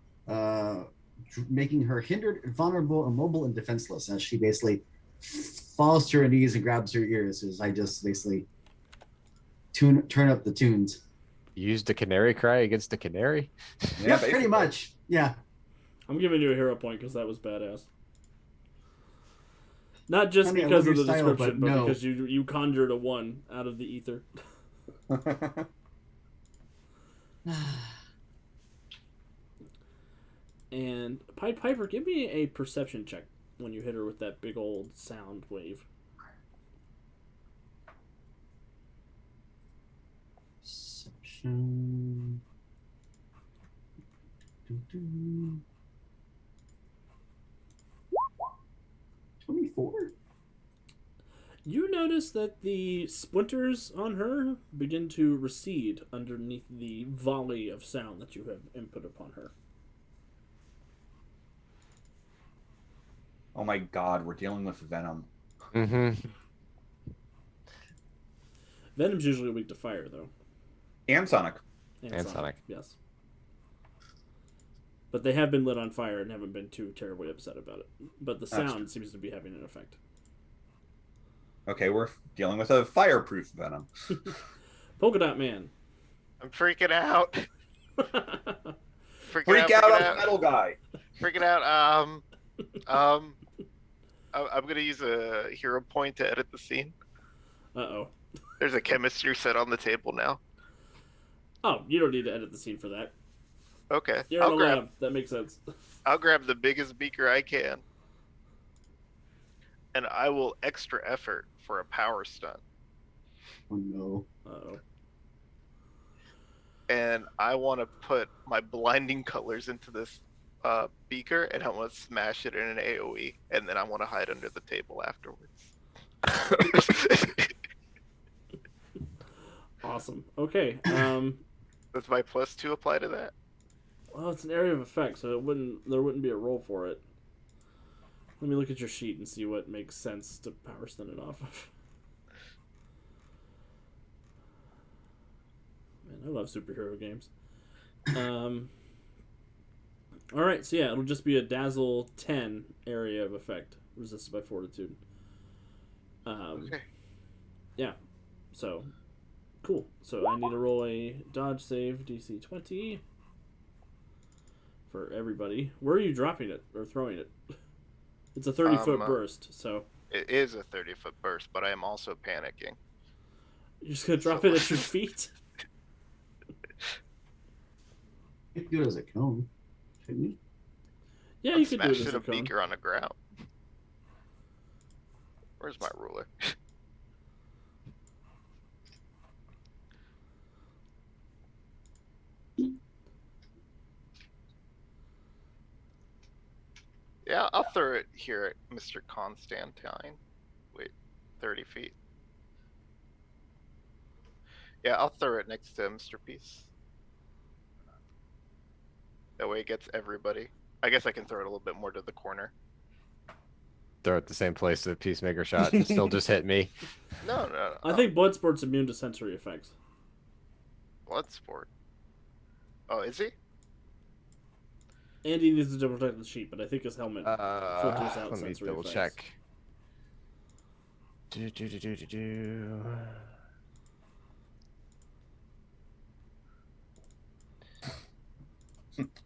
making her hindered, vulnerable, immobile, and defenseless as she basically falls to her knees and grabs her ears as I just basically turn up the tunes. Used a canary cry against a canary. Yeah, pretty much. Yeah. I'm giving you a hero point because that was badass. Not just I mean, I because love of the your style, description, but but no. because you conjured a 1 out of the ether. And Pied Piper, give me a perception check when you hit her with that big old sound wave. Perception. 24. You notice that the splinters on her begin to recede underneath the volley of sound that you have input upon her. Oh my god, we're dealing with Venom. Mm-hmm. Venom's usually weak to fire, though. And Sonic. And Sonic. Yes. But they have been lit on fire and haven't been too terribly upset about it. But the That's sound seems to be having an effect. Okay, we're dealing with a fireproof Venom. Polka Dot Man. I'm freaking out. Freak out on the metal guy. Freaking out. I'm gonna use a hero point to edit the scene. Uh-oh. There's a chemistry set on the table now. Oh, you don't need to edit the scene for that. Okay, You're in a I'll grab lab. That makes sense. the biggest beaker I can, and I will extra effort for a power stunt. Oh no. Uh-oh. And I want to put my blinding colors into this beaker, and I want to smash it in an AoE, and then I want to hide under the table afterwards. Awesome. Okay. Does my +2 apply to that? Well, it's an area of effect, so there wouldn't be a roll for it. Let me look at your sheet and see what makes sense to power stun it off of. Man, I love superhero games. Alright, so yeah, it'll just be a Dazzle 10 area of effect, resisted by fortitude. Okay. Yeah. So, cool. So I need to roll a dodge save DC 20 for everybody. Where are you dropping it or throwing it? It's a 30-foot burst, so It is a 30-foot burst, but I am also panicking. you're just gonna drop it at your feet? You could do it as a cone, couldn't you? Yeah, I'm you could do it smashing as a a cone. beaker on the ground. Where's my ruler? Yeah, I'll throw it here at Mr. Constantine. Wait, 30 feet. Yeah, I'll throw it next to Mr. Peace. That way it gets everybody. I guess I can throw it a little bit more to the corner. Throw it the same place that Peacemaker shot and still just hit me. No. I think Bloodsport's immune to sensory effects. Bloodsport. Oh, is he? And he needs to double check the sheet, but I think his helmet filters out Let me sensory double effects. check. Do.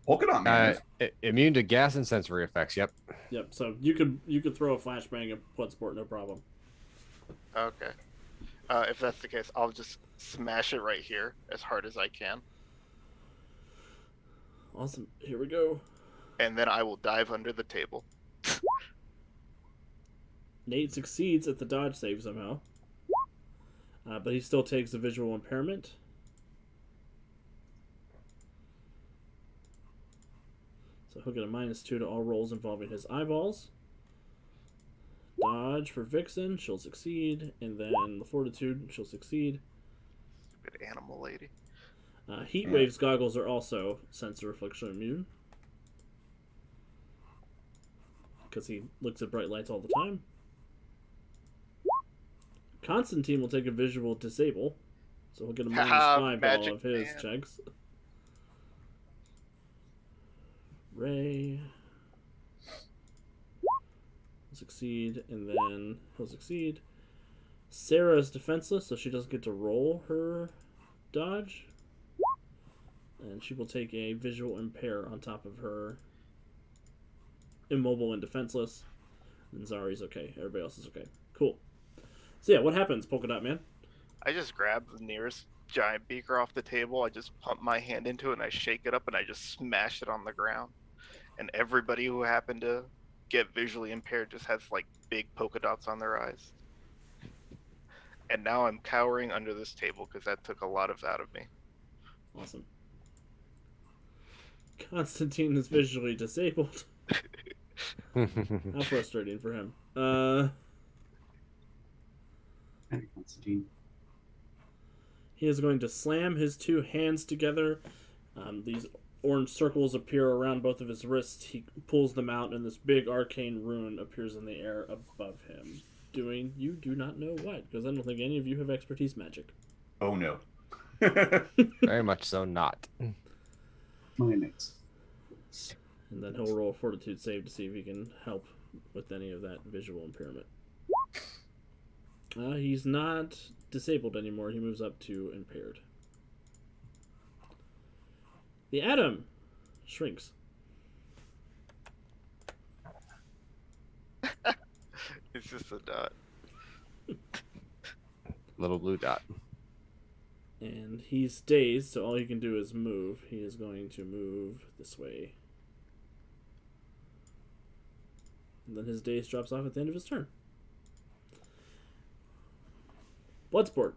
Polka dot man. Immune to gas and sensory effects. Yep. Yep. So you could throw a flashbang at Bloodsport, no problem. Okay. If that's the case, I'll just smash it right here as hard as I can. Awesome. Here we go. And then I will dive under the table. Nate succeeds at the dodge save somehow, but he still takes a visual impairment. So he'll get a -2 to all rolls involving his eyeballs. Dodge for Vixen, she'll succeed, and then the Fortitude, she'll succeed. Good animal lady. Heat Wave's goggles are also sensor affliction immune, because he looks at bright lights all the time. Constantine will take a visual disable, so he'll get a -5 to all of his checks. Ray will succeed, and then he'll succeed. Sarah is defenseless, so she doesn't get to roll her dodge. And she will take a visual impair on top of her immobile and defenseless. And Zari's okay. Everybody else is okay. Cool. So yeah, what happens, Polka Dot Man? I just grab the nearest giant beaker off the table. I just pump my hand into it and I shake it up and I just smash it on the ground. And everybody who happened to get visually impaired just has like big polka dots on their eyes. And now I'm cowering under this table because that took a lot of out of me. Awesome. Constantine is visually disabled. How frustrating for him. Constantine. He is going to slam his two hands together. These orange circles appear around both of his wrists. He pulls them out, and this big arcane rune appears in the air above him. Doing you do not know what, because I don't think any of you have expertise magic. Oh no. Very much so not. My next. And then he'll roll a fortitude save to see if he can help with any of that visual impairment. He's not disabled anymore. He moves up to impaired. The atom shrinks. It's just a dot. Little blue dot. And he's dazed, so all he can do is move. He is going to move this way. And then his daze drops off at the end of his turn. Bloodsport.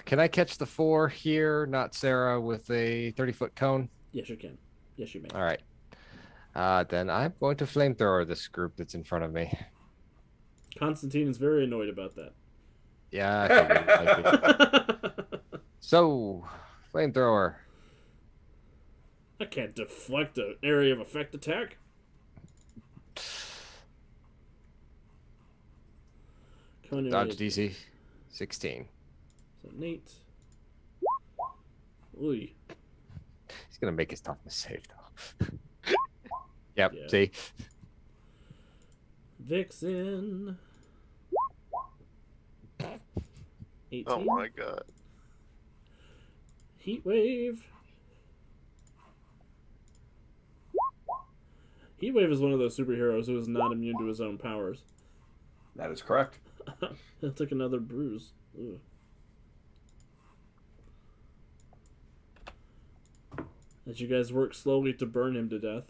Can I catch the 4 here, not Sarah, with a 30-foot cone? Yes, you can. Yes, you may. All right. Then I'm going to flamethrower this group that's in front of me. Constantine is very annoyed about that. Yeah, I figured it might be. So, flamethrower. I can't deflect an area of effect attack. Canary. Dodge DC 16. So Nate. Ooh. He's going to make his toughness save, though. Yep, Yeah. see? Vixen. 18. Oh my god. Heat Wave. Heat Wave is one of those superheroes who is not immune to his own powers. That is correct. He'll take another bruise. Ugh. As you guys work slowly to burn him to death.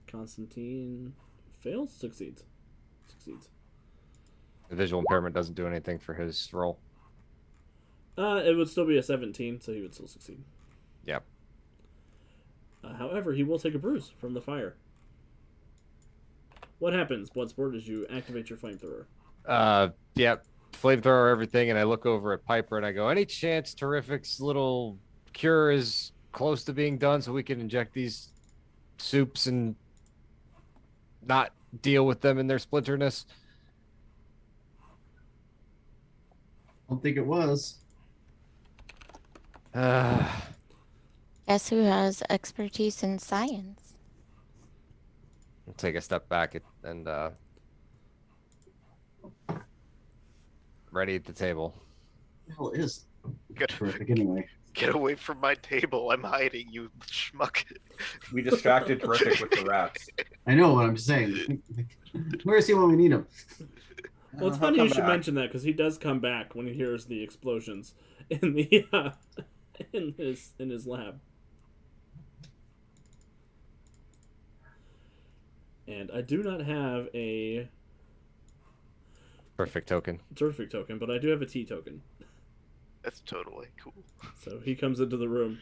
Constantine fails? Succeeds. The visual impairment doesn't do anything for his roll. It would still be a 17, so he would still succeed. Yep. However, he will take a bruise from the fire. What happens, Bloodsport, as you activate your flamethrower? Yep. Flamethrower, everything, and I look over at Piper and I go, any chance Terrific's little cure is close to being done so we can inject these soups and not deal with them in their splinterness? I don't think it was. Guess who has expertise in science? I'll take a step back and ready at the table. What the hell is Get, terrific anyway? get away from my table. I'm hiding, you schmuck. We distracted Terrific with the rats. I know what I'm saying. Where's he when we need him? Well, it's He'll funny you come should back. mention that, because he does come back when he hears the explosions in the in his lab. And I do not have a Perfect token. terrific token, but I do have a T token. That's totally cool. So he comes into the room.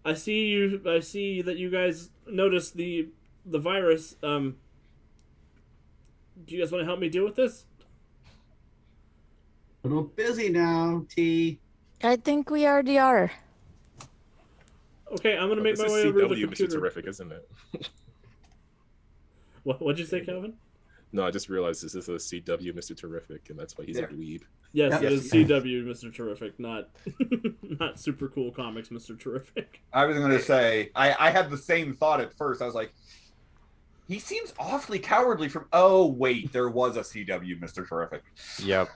I see that you guys noticed the virus. Do you guys want to help me deal with this? A little busy now, T. I think we already are. Okay, I'm gonna make This my is way over to the CW, Mr. computer. Terrific, isn't it? What'd you say, Calvin? No, I just realized this is a CW, Mr. Terrific, and that's why he's Yeah. a dweeb. Yes, Yeah. it is CW, Mr. Terrific, not not Super Cool Comics, Mr. Terrific. I was going to say, I had the same thought at first. I was like, he seems awfully cowardly from. Oh, wait, there was a CW Mr. Terrific. Yep.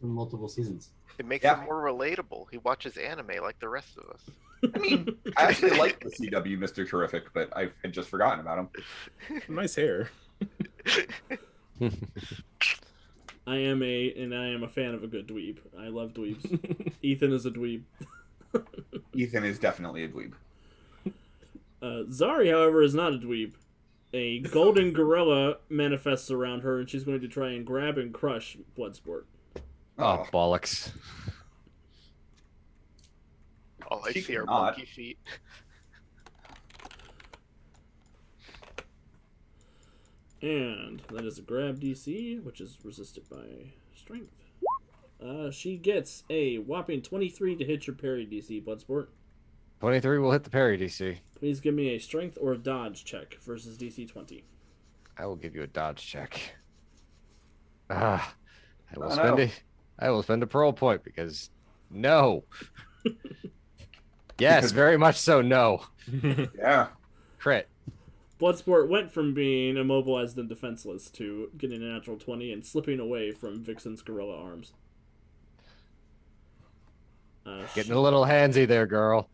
For multiple seasons. It makes Yeah. him more relatable. He watches anime like the rest of us. I mean, I actually like the CW Mr. Terrific, but I had just forgotten about him. Nice hair. I am a fan of a good dweeb. I love dweebs. Ethan is a dweeb. Ethan is definitely a dweeb. Zari, however, is not a dweeb. A golden gorilla manifests around her, and she's going to try and grab and crush Bloodsport. Oh, bollocks. All I She see are cannot. monkey feet. And that is a grab DC, which is resisted by strength. She gets a whopping 23 to hit your parry DC, Bloodsport. 23 will hit the parry DC. Please give me a strength or dodge check versus DC 20. I will give you a dodge check. I will Oh, spend no. I will spend a pearl point because no. Yes, Because- very much so. No. Yeah. Crit. Bloodsport went from being immobilized and defenseless to getting a natural 20 and slipping away from Vixen's gorilla arms. Getting a little handsy there, girl.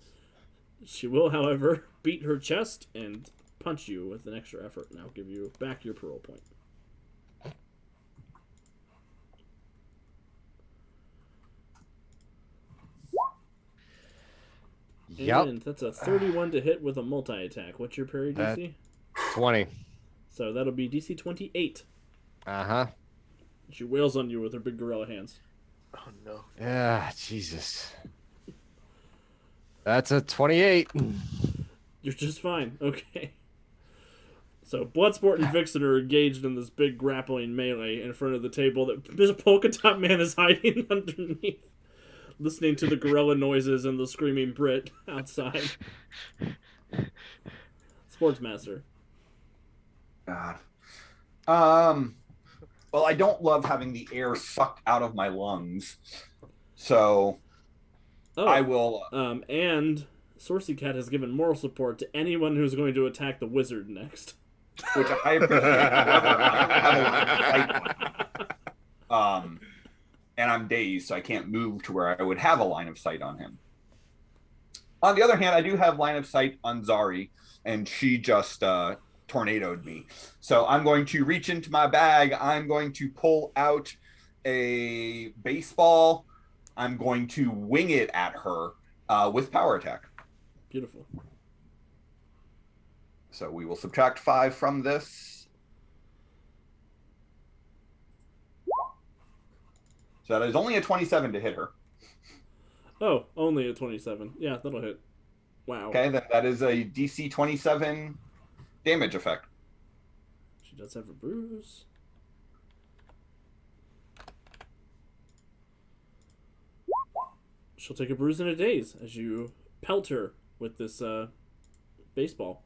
She will, however, beat her chest and punch you with an extra effort, and I'll give you back your parole point. Yep. And that's a 31 to hit with a multi-attack. What's your parry That- DC? 20. So that'll be DC 28. Uh-huh. She wails on you with her big gorilla hands. Oh no. Yeah, Jesus. That's a 28. You're just fine. Okay. So Bloodsport and Vixen are engaged in this big grappling melee in front of the table that this polka dot man is hiding underneath, listening to the gorilla noises and the screaming Brit outside. Sportsmaster. God. Well, I don't love having the air sucked out of my lungs, so Oh, I will. and Sorcy Cat has given moral support to anyone who's going to attack the wizard next. which I appreciate. However, I only have a line of sight on him. And I'm dazed, so I can't move to where I would have a line of sight on him. On the other hand, I do have line of sight on Zari, and she just tornadoed me. So I'm going to reach into my bag. I'm going to pull out a baseball. I'm going to wing it at her with power attack. Beautiful. So we will subtract 5 from this. So that is only a 27 to hit her. Oh, only a 27. Yeah, that'll hit. Wow. Okay, then that is a DC 27 damage effect. She does have a bruise. She'll take a bruise in a daze as you pelt her with this baseball.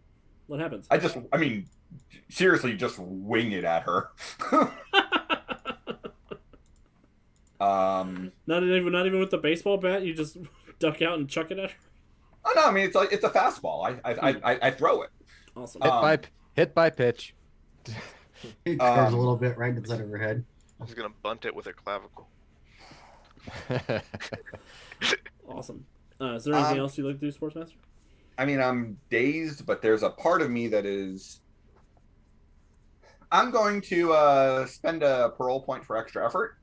What happens? I mean, seriously, just wing it at her. Not even with the baseball bat. You just duck out and chuck it at her. Oh no, I mean it's a fastball. I throw it. Awesome. Hit by pitch. It curves a little bit right inside of her head. I was gonna bunt it with her clavicle. Awesome. Is there anything else you'd like to do, Sportsmaster? I mean, I'm dazed, but there's a part of me that is. I'm going to spend a parole point for extra effort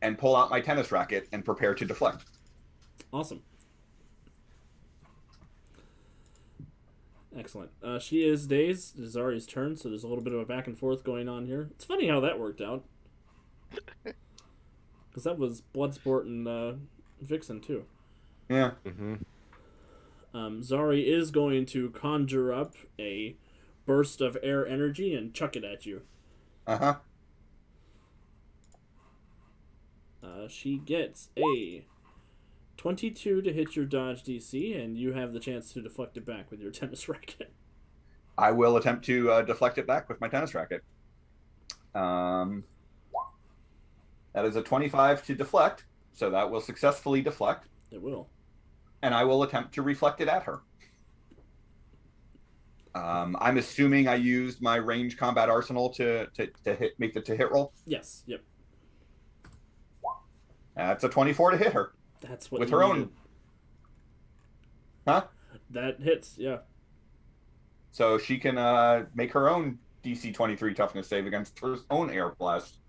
and pull out my tennis racket and prepare to deflect. Awesome. Excellent. She is dazed. It is Zari's turn, so there's a little bit of a back and forth going on here. It's funny how that worked out. Because that was Bloodsport and Vixen, too. Yeah. Mm-hmm. Zari is going to conjure up a burst of air energy and chuck it at you. Uh-huh. She gets a 22 to hit your dodge DC, and you have the chance to deflect it back with your tennis racket. I will attempt to deflect it back with my tennis racket. That is a 25 to deflect, so that will successfully deflect. It will. And I will attempt to reflect it at her. I'm assuming I used my range combat arsenal to make the hit roll. Yes. Yep. That's a 24 to hit her. That's what with you her needed. own. Huh? That hits. Yeah. So she can make her own DC 23 toughness save against her own air blast.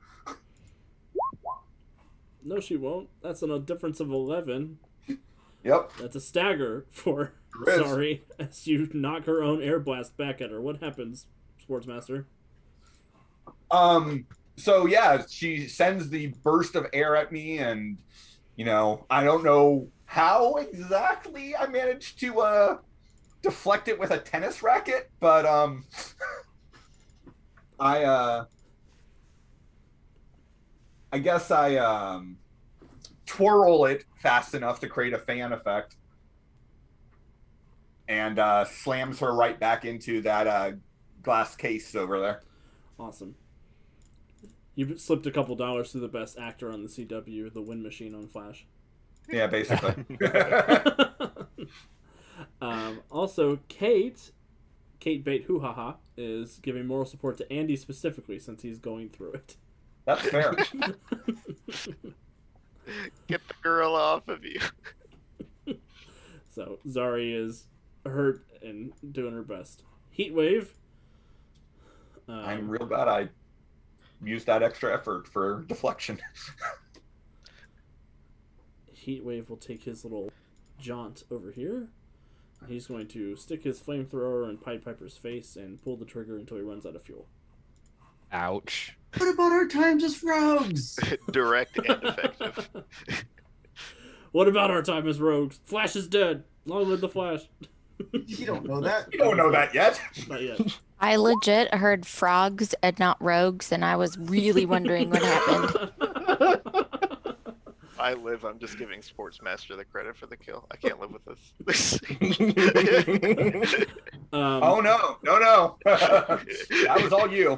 No, she won't. That's a difference of 11. Yep. That's a stagger for Riz. Sorry, as you knock her own air blast back at her. What happens, Sportsmaster? So yeah, she sends the burst of air at me, and I don't know how exactly I managed to deflect it with a tennis racket, but I guess I twirl it fast enough to create a fan effect, and slams her right back into that glass case over there. Awesome. You slipped a couple dollars to the best actor on the CW, the Win Machine on Flash. Yeah, basically. Also, Kate Bait Hoo-Ha-Ha is giving moral support to Andy specifically since he's going through it. That's fair. Get the girl off of you. So Zari is hurt and doing her best. Heatwave. I'm real glad I used that extra effort for deflection. Heatwave will take his little jaunt over here. He's going to stick his flamethrower in Pied Piper's face and pull the trigger until he runs out of fuel. Ouch. What about our times as rogues? Direct and effective. What about our time as rogues? Flash is dead. Long live the Flash. You don't know that. You don't know that yet. Not yet. I legit heard frogs and not rogues, and I was really wondering what happened. I'm just giving Sportsmaster the credit for the kill. I can't live with this. Oh no. That was all you.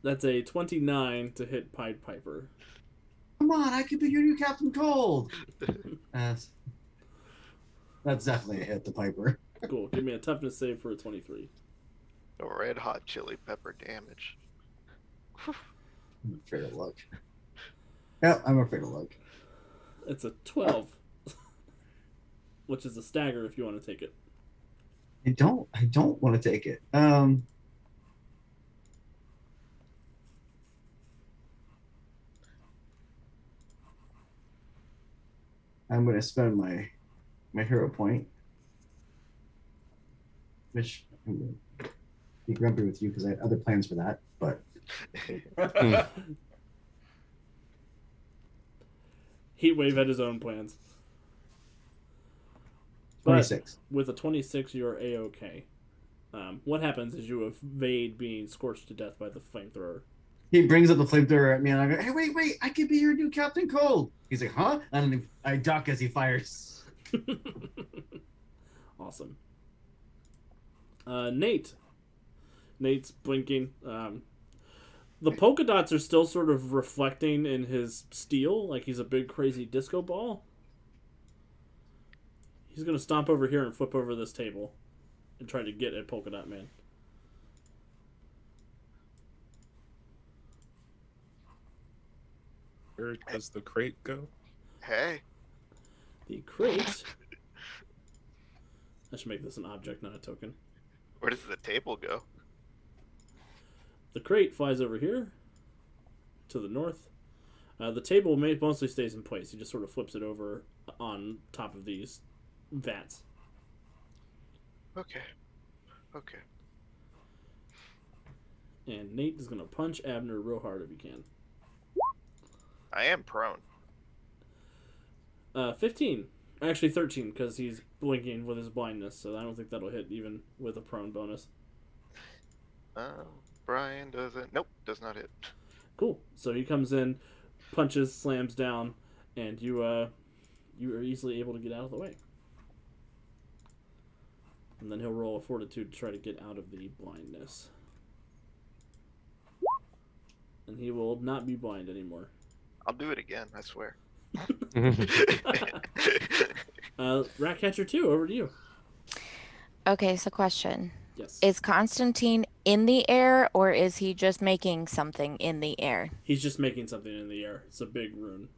That's a 29 to hit Pied Piper. Come on, I could be your new Captain Cold. That's definitely a hit to Piper. Cool. Give me a toughness save for a 23. A red hot chili pepper damage. I'm afraid of luck. Yeah, I'm afraid of luck. It's a 12, which is a stagger if you want to take it. I don't want to take it. I'm going to spend my hero point, which I'm going to be grumpy with you because I had other plans for that. But Heat wave had his own plans. But 26. with a 26, you're A-okay. What happens is you evade being scorched to death by the flamethrower. He brings up the flamethrower at me, and I go, "Hey, wait! I could be your new Captain Cold." He's like, "Huh?" And I duck as he fires. Awesome. Nate. Nate's blinking. The polka dots are still sort of reflecting in his steel, like he's a big crazy disco ball. He's gonna stomp over here and flip over this table and try to get at Polka Dot Man. Where does the crate go? Hey. The crate. I should make this an object, not a token. Where does the table go? The crate flies over here to the north. The table mostly stays in place. He just sort of flips it over on top of these vats. Okay. Okay. And Nate is going to punch Abner real hard if he can. I am prone. 15. Actually, 13, because he's blinking with his blindness, so I don't think that'll hit even with a prone bonus. Brian doesn't... Nope, does not hit. Cool. So he comes in, punches, slams down, and you are easily able to get out of the way. And then he'll roll a fortitude to try to get out of the blindness. And he will not be blind anymore. I'll do it again, I swear. Ratcatcher 2, over to you. Okay, so question. Yes. Is Constantine in the air, or is he just making something in the air? He's just making something in the air. It's a big rune.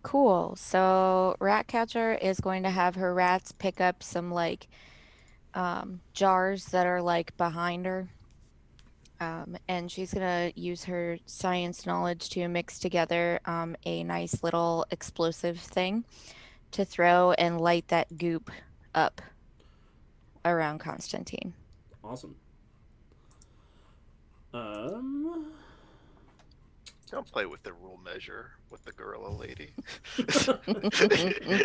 Cool. So Ratcatcher is going to have her rats pick up some jars that are behind her. And she's going to use her science knowledge to mix together a nice little explosive thing to throw and light that goop up around Constantine. Awesome. Don't play with the rule measure with the gorilla lady.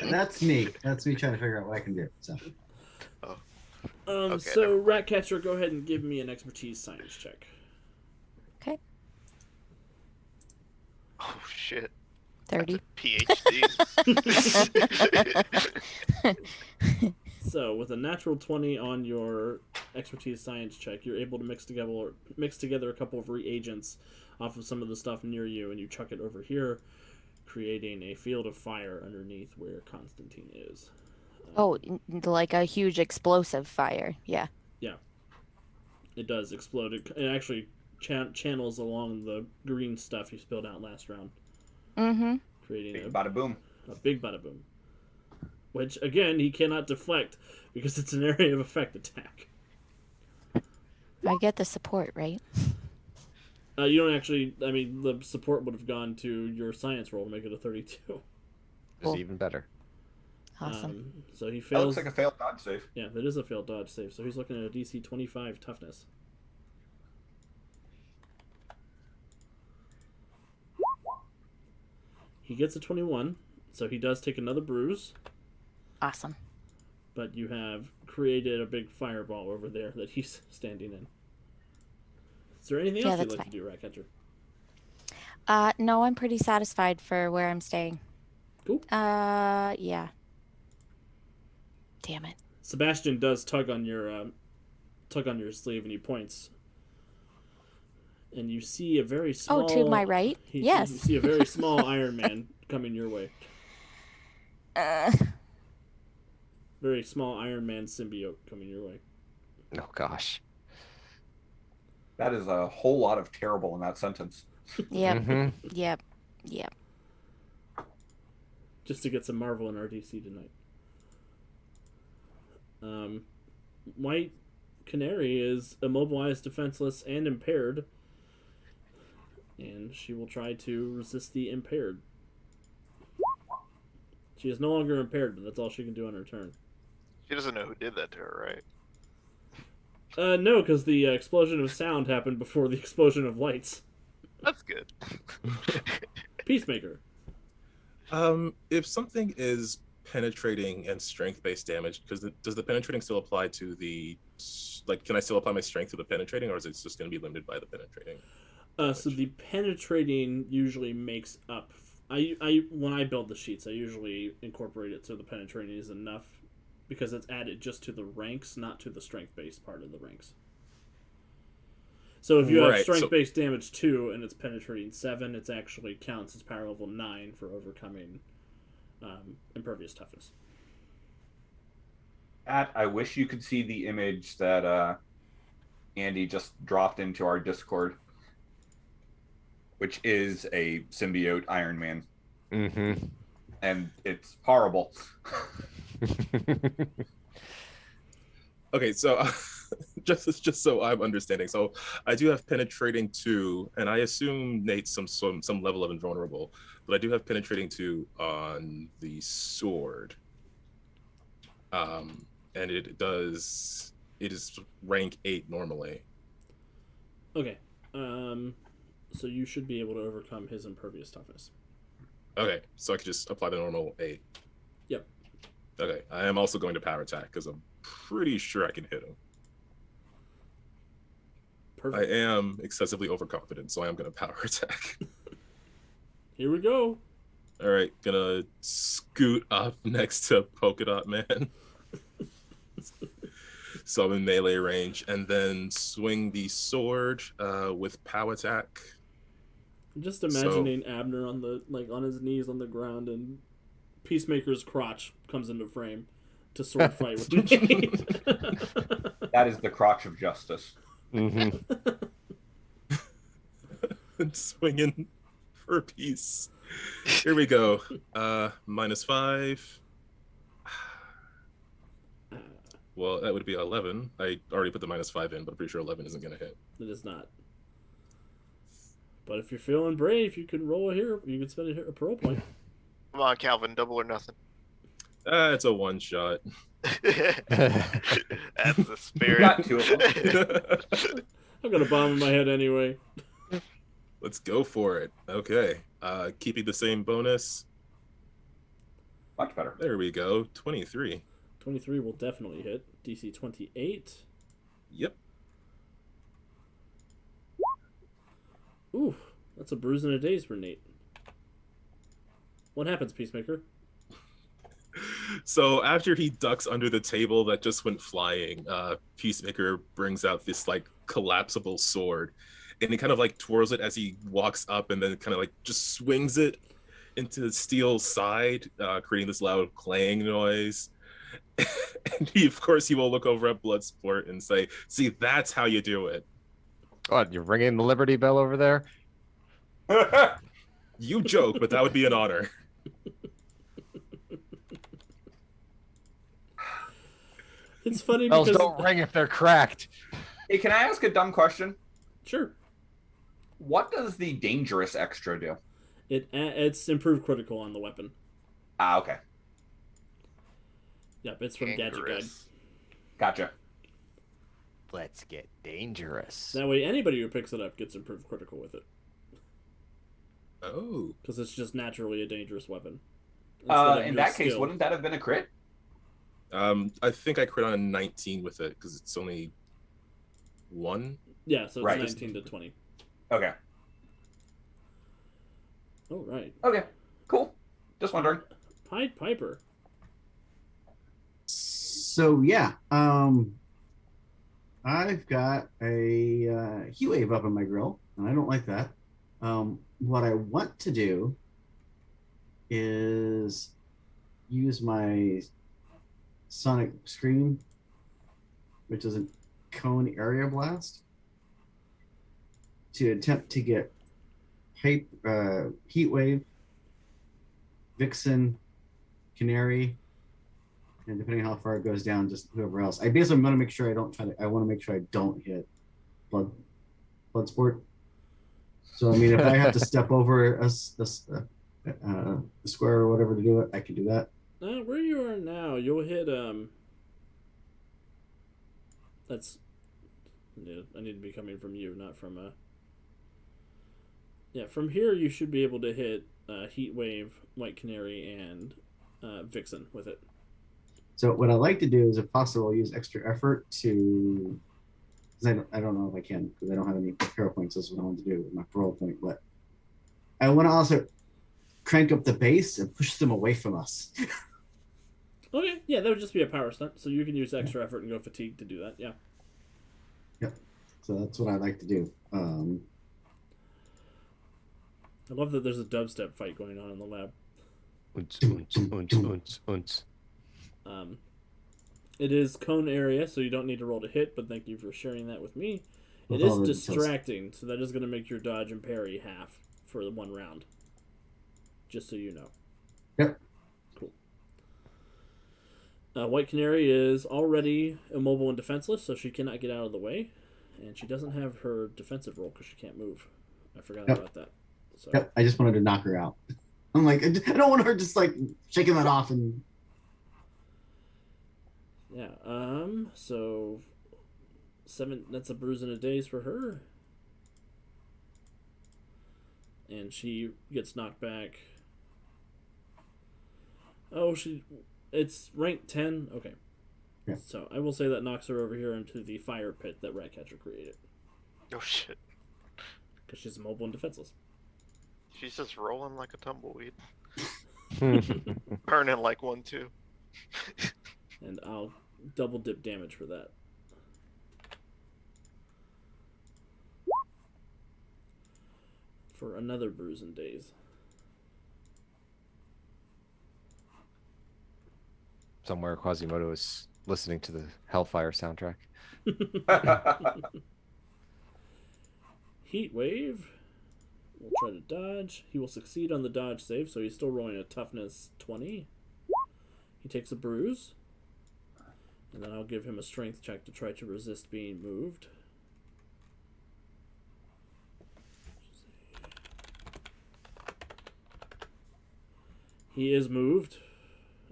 That's me. That's me trying to figure out what I can do. So. Okay, so Ratcatcher, go ahead and give me an expertise science check. Okay. Oh shit. 30. PhD. So with a natural 20 on your expertise science check, you're able to mix together a couple of reagents off of some of the stuff near you, and you chuck it over here, creating a field of fire underneath where Constantine is. Like a huge explosive fire. Yeah. Yeah. It does explode. It actually channels along the green stuff you spilled out last round. Mm-hmm. Creating Big bada boom. a big bada boom. Which, again, he cannot deflect because it's an area of effect attack. I get the support, right? You don't actually... I mean, the support would have gone to your science roll to make it a 32. Cool. It's even better. Awesome. So he That fails... looks like a failed dodge save. Yeah, that is a failed dodge save. So he's looking at a DC 25 toughness. He gets a 21, so he does take another bruise. Awesome. But you have created a big fireball over there that he's standing in. Is there anything else you'd like to do, Ratcatcher? No, I'm pretty satisfied for where I'm staying. Cool. Yeah. Damn it. Sebastian does tug on your sleeve, and he points. And you see a very small... Oh, to my right? Yes. You see a very small Iron Man coming your way. Very small Iron Man symbiote coming your way. Oh gosh. That is a whole lot of terrible in that sentence. Yep. Mhm. Yep. Yep. Just to get some Marvel in our DC tonight. White Canary is immobilized, defenseless, and impaired. And she will try to resist the impaired. She is no longer impaired, but that's all she can do on her turn. She doesn't know who did that to her, right? No, because the explosion of sound happened before the explosion of lights. That's good. Peacemaker. If something is penetrating and strength-based damage, does the penetrating still apply to the, like, can I still apply my strength to the penetrating, or is it just going to be limited by the penetrating? So the penetrating usually makes up. I when I build the sheets, I usually incorporate it so the penetrating is enough, because it's added just to the ranks, not to the strength-based part of the ranks. So if you have Right, so- strength-based damage 2 and it's penetrating 7, it actually counts as power level 9 for overcoming impervious toughness. I wish you could see the image that Andy just dropped into our Discord, which is a symbiote Iron Man, Mm-hmm. and it's horrible. Okay, so just so I'm understanding, so I do have penetrating 2, and I assume Nate's some level of invulnerable, but I do have penetrating 2 on the sword, and it is rank 8 normally. Okay. So you should be able to overcome his impervious toughness. Okay, so I could just apply the normal 8. Yep. Okay, I am also going to power attack because I'm pretty sure I can hit him. I Perfect. am excessively overconfident, so I am going to power attack. Here we go. All right, gonna scoot up next to Polka Dot Man. So I'm in melee range, and then swing the sword with power attack. I'm just imagining Abner on his knees on the ground, and Peacemaker's crotch comes into frame to sword fight with Nate. That is the crotch of justice. Mm-hmm. Swinging for a piece. Here we go. -5. Well, that would be 11. I already put the -5 in, but I'm pretty sure 11 isn't going to hit. It is not. But if you're feeling brave, you can roll a hero. You can spend a pro point. Come on, Calvin, double or nothing. It's a one shot. That's the spirit. Got 2 of them. I've got a bomb in my head anyway. Let's go for it. Okay. Keeping the same bonus. Much better. There we go. 23. 23 will definitely hit. DC 28. Yep. Ooh, that's a bruise and a daze for Nate. What happens, Peacemaker? So after he ducks under the table that just went flying, Peacemaker brings out this like collapsible sword, and he kind of like twirls it as he walks up, and then kind of like just swings it into the steel side, creating this loud clang noise. And of course, he will look over at Bloodsport and say, "See, that's how you do it." What, you're ringing the Liberty Bell over there? You joke, but that would be an honor. It's funny Bells because don't ring if they're cracked. Hey, can I ask a dumb question? sure, What does the dangerous extra do? it's improved critical on the weapon. Ah, okay. Yep, it's from Gadget Guide. Dangerous. Gotcha. Let's get dangerous. That way, anybody who picks it up gets improved critical with it, Oh, because it's just naturally a dangerous weapon. In that case, wouldn't that have been a crit? I think I crit on a 19 with it because it's only 1. Yeah, so it's Right. 19 to 20. Okay. Oh, right. Okay. Cool. Just wondering. Pied Piper. So yeah, I've got a heat wave up in my grill, and I don't like that. What I want to do is use my Sonic Scream, which is a cone area blast, to attempt to get Heat Wave, Vixen, Canary, and depending on how far it goes down, just whoever else. I basically want to make sure I don't try to. I want to make sure I don't hit Bloodsport. So I mean, if I have to step over a square or whatever to do it, I can do that. Where you are now, you'll hit That's. Yeah, I need to be coming from you, not from Yeah, from here you should be able to hit Heat Wave, White Canary, and Vixen with it. So what I like to do is, if possible, use extra effort to. Because I don't know if I can, because I don't have any hero points. That's what I want to do with my parole point. But I want to also crank up the base and push them away from us. Okay, yeah, that would just be a power stunt, so you can use extra effort and go fatigue to do that. Yeah. Yep. So that's what I like to do. I love that there's a dubstep fight going on in the lab. It is cone area, so you don't need to roll to hit, but thank you for sharing that with me. It is distracting, so that is going to make your dodge and parry half for the 1 round. Just so you know. Yep. Cool. White Canary is already immobile and defenseless, so she cannot get out of the way. And she doesn't have her defensive roll because she can't move. I forgot about that. So. Yep. I just wanted to knock her out. I'm like, I don't want her just like shaking that off and. Yeah. So 7. That's a bruise in a daze for her. And she gets knocked back. Oh, it's ranked 10. Okay. Yeah. So I will say that knocks her over here into the fire pit that Ratcatcher created. Oh shit. Because she's mobile and defenseless. She's just rolling like a tumbleweed. Burning like one too. And I'll double dip damage for that. For another bruise and daze. Somewhere Quasimodo is listening to the Hellfire soundtrack. Heat Wave. We'll try to dodge. He will succeed on the dodge save, so he's still rolling a toughness 20. He takes a bruise. And then I'll give him a strength check to try to resist being moved. He is moved.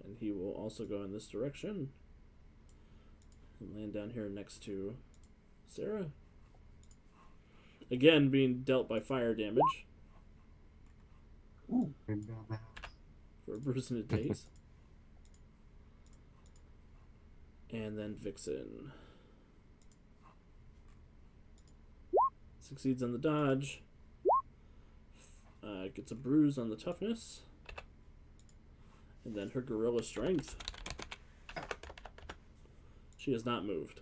And he will also go in this direction. And land down here next to Sarah. Again, being dealt by fire damage. Ooh. For a bruise and a daze. And then Vixen. Succeeds on the dodge. Gets a bruise on the toughness. And then her gorilla strength. She is not moved.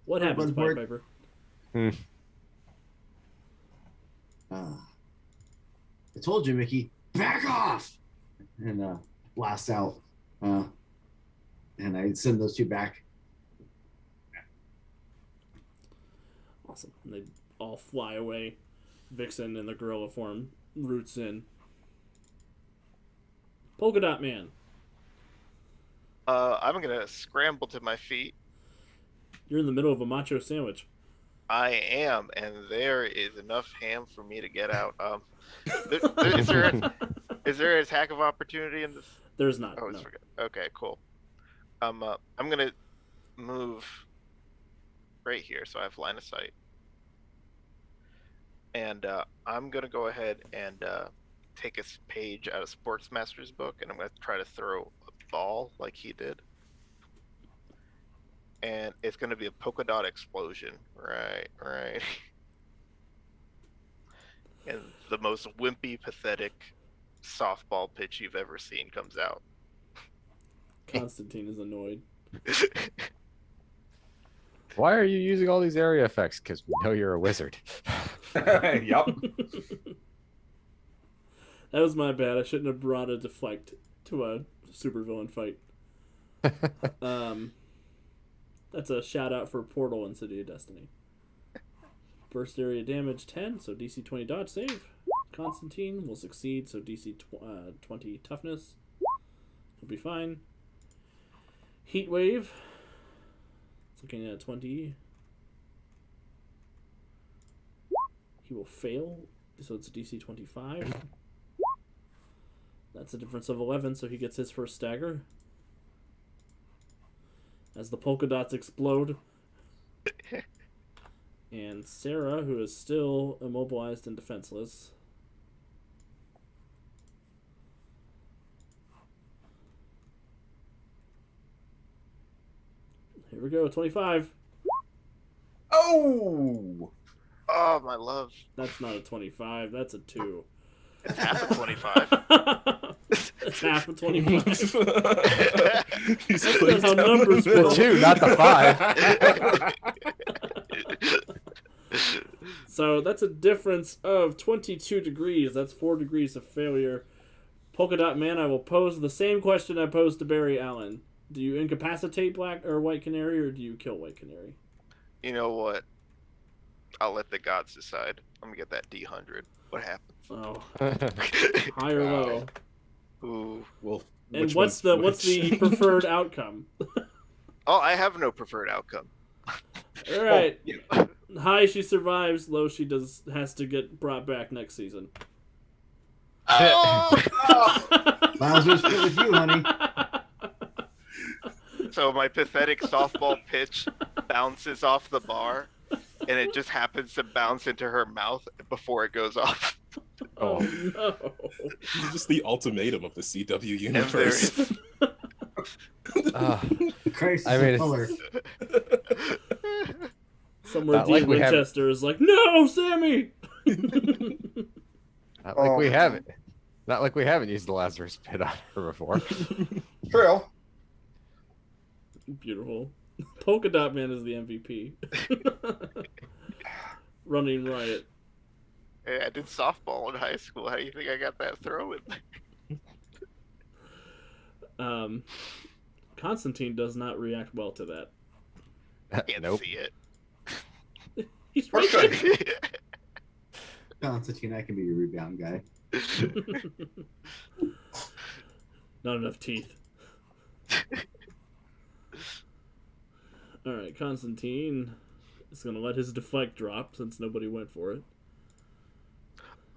What happens, Pied Piper? I told you, Mickey, back off! And blast out. And I send those 2 back. Awesome. And they all fly away. Vixen in the gorilla form roots in. Polka Dot Man. I'm gonna scramble to my feet. You're in the middle of a macho sandwich. I am, and there is enough ham for me to get out. Is there an attack of opportunity in this? There's not. Oh, No. Okay, cool. I'm gonna move right here, so I have line of sight, and I'm gonna go ahead and take a page out of Sportsmaster's book, and I'm gonna try to throw a ball like he did, and it's gonna be a polka dot explosion, right, and the most wimpy, pathetic softball pitch you've ever seen comes out. Constantine is annoyed. Why are you using all these area effects? Because we know you're a wizard. Yup. That was my bad. I shouldn't have brought a deflect to a supervillain fight. That's a shout out for Portal and City of Destiny. Burst area damage 10, so DC 20 dodge save. Constantine will succeed, so DC 20 toughness. He'll be fine. Heat wave. It's looking at 20. He will fail, so it's a DC 25. That's a difference of 11, so he gets his first stagger. As the polka dots explode. And Sarah, who is still immobilized and defenseless. Here we go, 25. Oh! Oh, my love. That's not a 25, that's a 2. It's half a 25. It's half a 25. He's That's playing how down numbers the The work. 2, not the 5. So that's a difference of 22 degrees. That's 4 degrees of failure. Polka Dot Man, I will pose the same question I posed to Barry Allen. Do you incapacitate Black or White Canary, or do you kill White Canary? You know what? I'll let the gods decide. I'm gonna get that D100. What happens? Oh, high or low? Ooh. Well, And which what's one's the which? preferred outcome? Oh, I have no preferred outcome. All right. Yeah. High, she survives. Low, she has to get brought back next season. Oh! Bowser's fit with you, honey. So my pathetic softball pitch bounces off the bar, and it just happens to bounce into her mouth before it goes off. Oh no! This is just the ultimatum of the CW And there universe. is The crisis I mean, of color. Somewhere Not Dean like we haven't- Winchester is like, no, Sammy. Not like we haven't. Not like we haven't used the Lazarus Pit on her before. True. Beautiful. Polka Dot Man is the MVP. Running riot. Hey, I did softball in high school. How do you think I got that throw in? Constantine does not react well to that. Can't Nope. see it. He's We're right good. Constantine, I can be your rebound guy. Not enough teeth. Alright, Constantine is going to let his deflect drop since nobody went for it.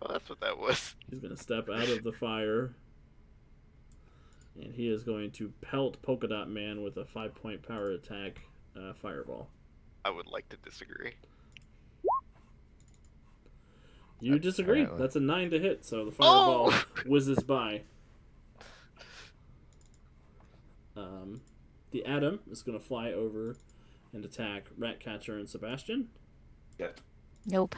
Oh, that's what that was. He's going to step out of the fire. And he is going to pelt Polka Dot Man with a 5-point power attack fireball. I would like to disagree. You disagree? Alright, well. That's a 9 to hit, so the fireball Oh! whizzes by. The Atom is going to fly over and attack Ratcatcher and Sebastian. Nope.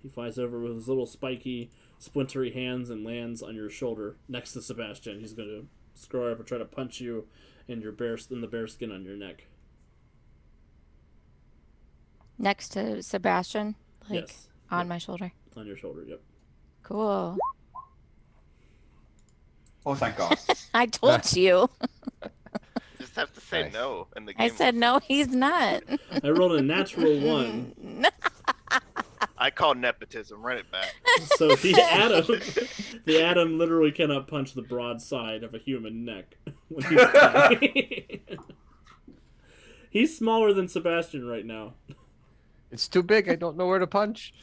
He flies over with his little spiky, splintery hands and lands on your shoulder next to Sebastian. He's going to screw up and try to punch you in the bear skin on your neck. Next to Sebastian, like Yes, on my shoulder. on your shoulder. Yep. Cool. Oh, thank God. I told you. You just have to say Nice. no, and the game. I said no, he's not. I rolled a natural 1. I call nepotism. Run it back. So the atom literally cannot punch the broad side of a human neck when he's playing. He's smaller than Sebastian right now. It's too big. I don't know where to punch.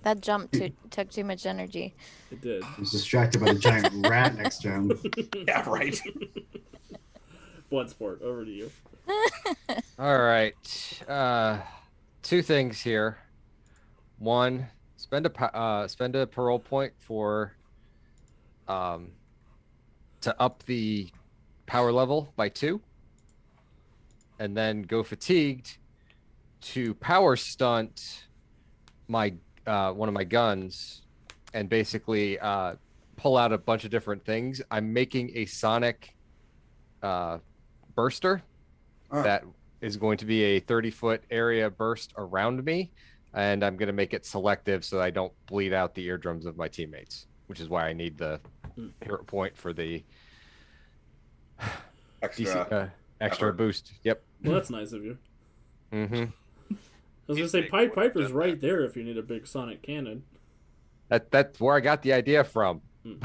That jump took too much energy. It did. He's distracted by the giant rat next to him. Yeah, right. Bloodsport, over to you. All right. Two things here. One, spend a parole point for to up the power level by 2, and then go fatigued to power stunt my one of my guns and basically pull out a bunch of different things. I'm making a sonic burster that is going to be a 30-foot area burst around me, and I'm going to make it selective so I don't bleed out the eardrums of my teammates, which is why I need the hero point for the Extra. DC, extra effort. boost. Yep. Well, that's nice of you. Mm-hmm. was gonna He's say big Pied for it, Piper's jetpack. right there if you need a big sonic cannon. That's where I got the idea from. Hmm.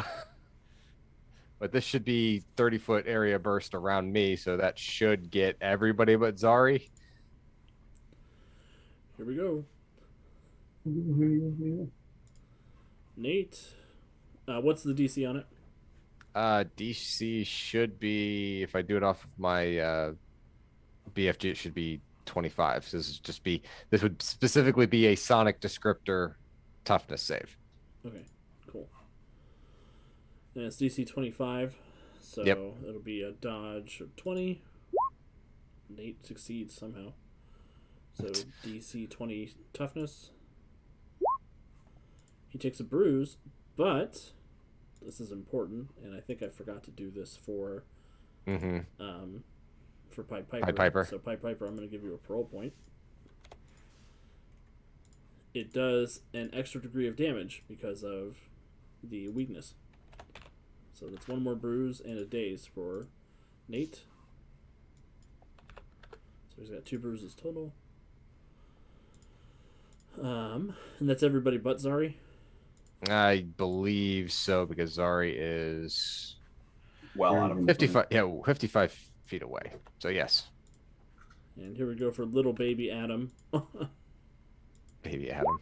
But this should be 30-foot area burst around me, so that should get everybody but Zari. Here we go. Nate, what's the DC on it? DC should be, if I do it off of my BFG, it should be 25. So this would specifically be a sonic descriptor toughness save. Okay, cool. And it's DC 25, so Yep. it'll be a dodge of 20. Nate succeeds somehow. So DC 20 toughness. He takes a bruise, but this is important, and I think I forgot to do this for Pied Piper. Pied Piper. So Pied Piper, I'm going to give you a parole point. It does an extra degree of damage because of the weakness. So that's one more bruise and a daze for Nate. So he's got 2 bruises total. And that's everybody but Zari. I believe so, because Zari is Well out of 55. Yeah, 55 feet away. So yes, And here we go for little baby Adam. baby Adam.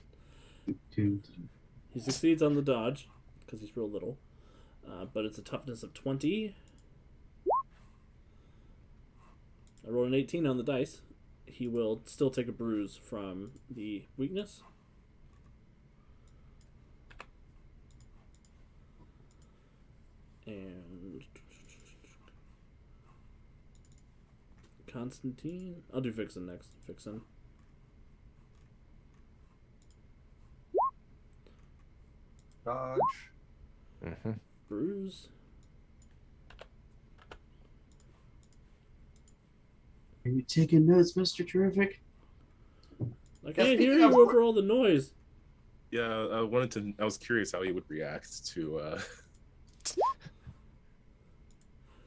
He succeeds on the dodge because he's real little, but it's a toughness of 20. I rolled an 18 on the dice. He will still take a bruise from the weakness. And Constantine. I'll do Vixen next. Vixen. Dodge. Bruise. Are you taking notes, Mr. Terrific? I can't hear you over all the noise. Yeah, I was curious how he would react to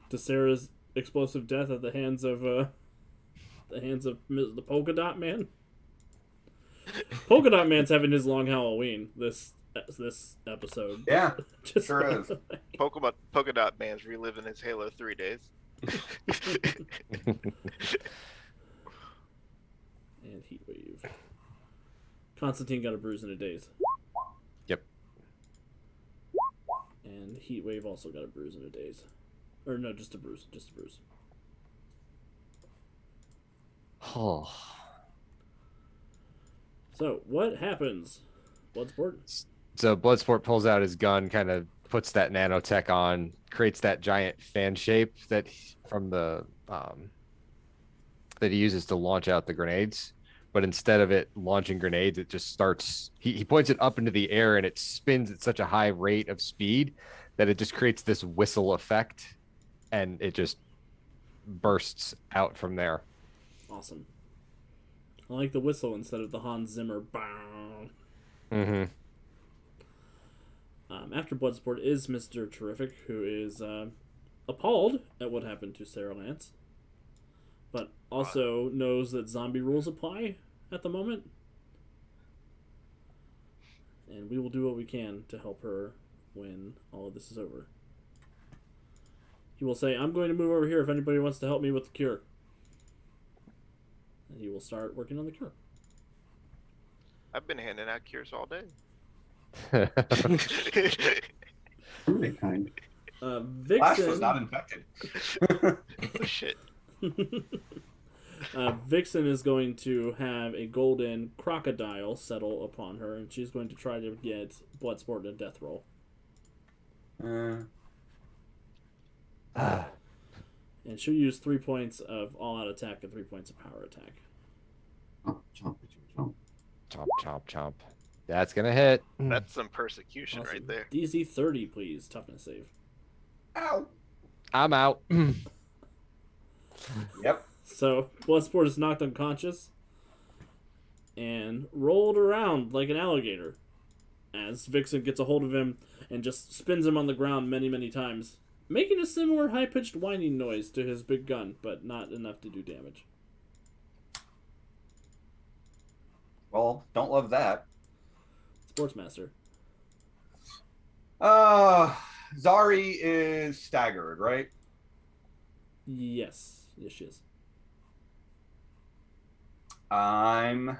To Sarah's explosive death at the hands of the Polka Dot Man. Polka Dot Man's having his long Halloween this episode. Yeah, Just sure is. Polka Dot Man's reliving his Halo 3 days. And Heat Wave. Constantine got a bruise in a daze. Yep. And Heat Wave also got a bruise in a daze. Or no, just a bruise. Just a bruise. Oh. So, what happens? Bloodsport? So Bloodsport pulls out his gun, kind of puts that nanotech on, creates that giant fan shape that from the that he uses to launch out the grenades. But instead of it launching grenades, it just starts. He points it up into the air, and it spins at such a high rate of speed that it just creates this whistle effect, and it just bursts out from there. Awesome. I like the whistle instead of the Hans Zimmer. Bow. Mm-hmm. After Bloodsport is Mr. Terrific, who is appalled at what happened to Sarah Lance, but also knows that zombie rules apply at the moment. And we will do what we can to help her when all of this is over. He will say, I'm going to move over here if anybody wants to help me with the cure. And he will start working on the cure. I've been handing out cures all day. Really kind. Flash was Vixen, not infected. Oh, shit. Vixen is going to have a golden crocodile settle upon her, and she's going to try to get Bloodsport in a death roll. And she'll use 3 points of all-out attack and 3 points of power attack. Chomp, chomp, chomp. Chomp, chomp, chomp. That's gonna hit. That's some persecution Awesome. right there. DC 30, please. Toughness save. Ow. I'm out. Yep. So, Bloodsport is knocked unconscious and rolled around like an alligator as Vixen gets a hold of him and just spins him on the ground many, many times, making a similar high-pitched whining noise to his big gun, but not enough to do damage. Well, don't love that. Sportsmaster. Zari is staggered, right? Yes. Yes, she is. I'm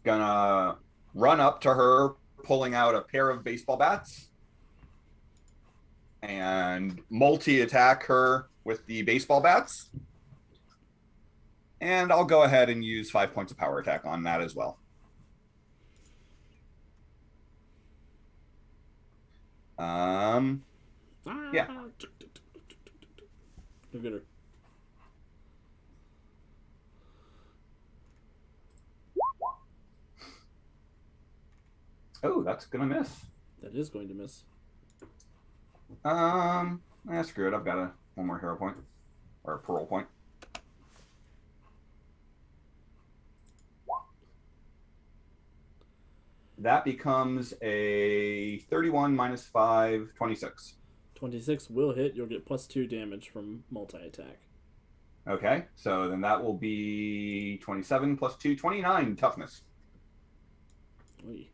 gonna run up to her, pulling out a pair of baseball bats, and multi-attack her with the baseball bats. And I'll go ahead and use 5 points of power attack on that as well. Yeah. Look at her. Oh, that's gonna miss. That is going to miss. Screw it. I've got one more hero point or a parole point. That becomes a 31 minus 5, 26. 26 will hit. You'll get +2 damage from multi-attack. Okay, so then that will be 27 plus 2, 29 toughness. Oy.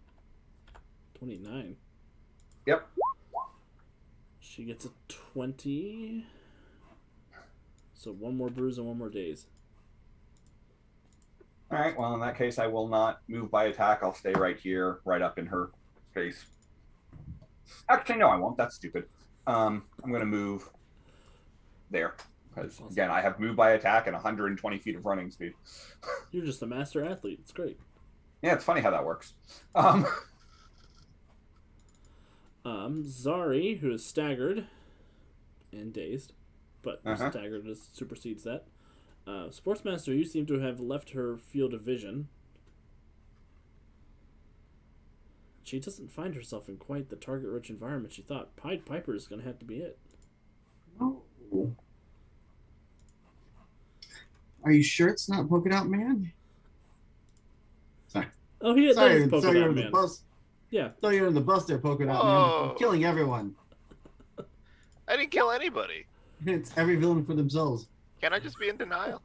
29. Yep. She gets a 20. So one more bruise and one more daze. All right, well, in that case, I will not move by attack. I'll stay right here, right up in her face. Actually, no, I won't. That's stupid. I'm going to move there. Because, again, I have move by attack and 120 feet of running speed. You're just a master athlete. It's great. Yeah, it's funny how that works. Zari, who is staggered and dazed, but staggered supersedes that. Sportsmaster, you seem to have left her field of vision. She doesn't find herself in quite the target-rich environment she thought. Pied Piper is going to have to be it. Oh. Are you sure it's not Polka Dot Man? Sorry. Oh, that Sorry, is Polka throw you Dot under the Man. bus. Yeah. Throw you under the bus there, Polka Dot Man. Whoa. I'm killing everyone. I didn't kill anybody. It's every villain for themselves. Can I just be in denial?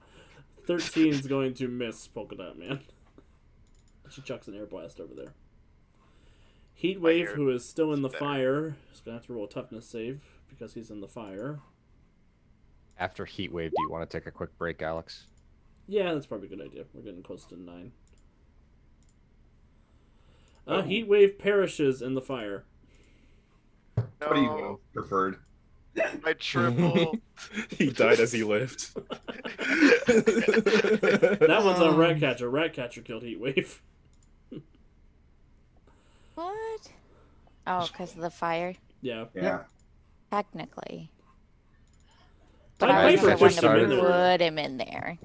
13 is going to miss Polka Dot Man. She chucks an air blast over there. Heatwave, who is still in the fire, is going to have to roll a toughness save because he's in the fire. After Heatwave, do you want to take a quick break, Alex? Yeah, that's probably a good idea. We're getting close to 9. Heatwave perishes in the fire. What do you preferred? My triple. He died as he lived. That one's on Ratcatcher. Ratcatcher killed Heatwave. What? Oh, because of the fire? Yeah. Yeah. Technically. But But I was the Ratcatcher one to started it. put him in there.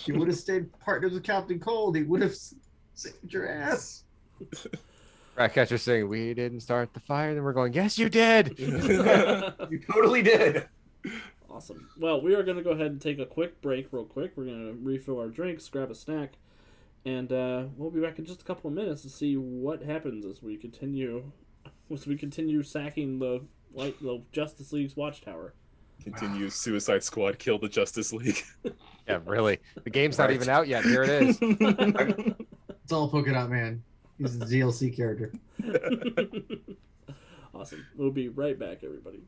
You would have stayed partners with Captain Cold. He would have saved your ass. Ratcatcher saying, we didn't start the fire. Then we're going, yes, you did. You totally did. Awesome. Well, we are going to go ahead and take a quick break real quick. We're going to refill our drinks, grab a snack, and we'll be back in just a couple of minutes to see what happens as we continue sacking the Justice League's Watchtower. Continue Suicide Squad, kill the Justice League. Yeah, really. The game's not even out yet. Here it is. It's all Polka Dot Man. He's a DLC character. Awesome. We'll be right back, everybody.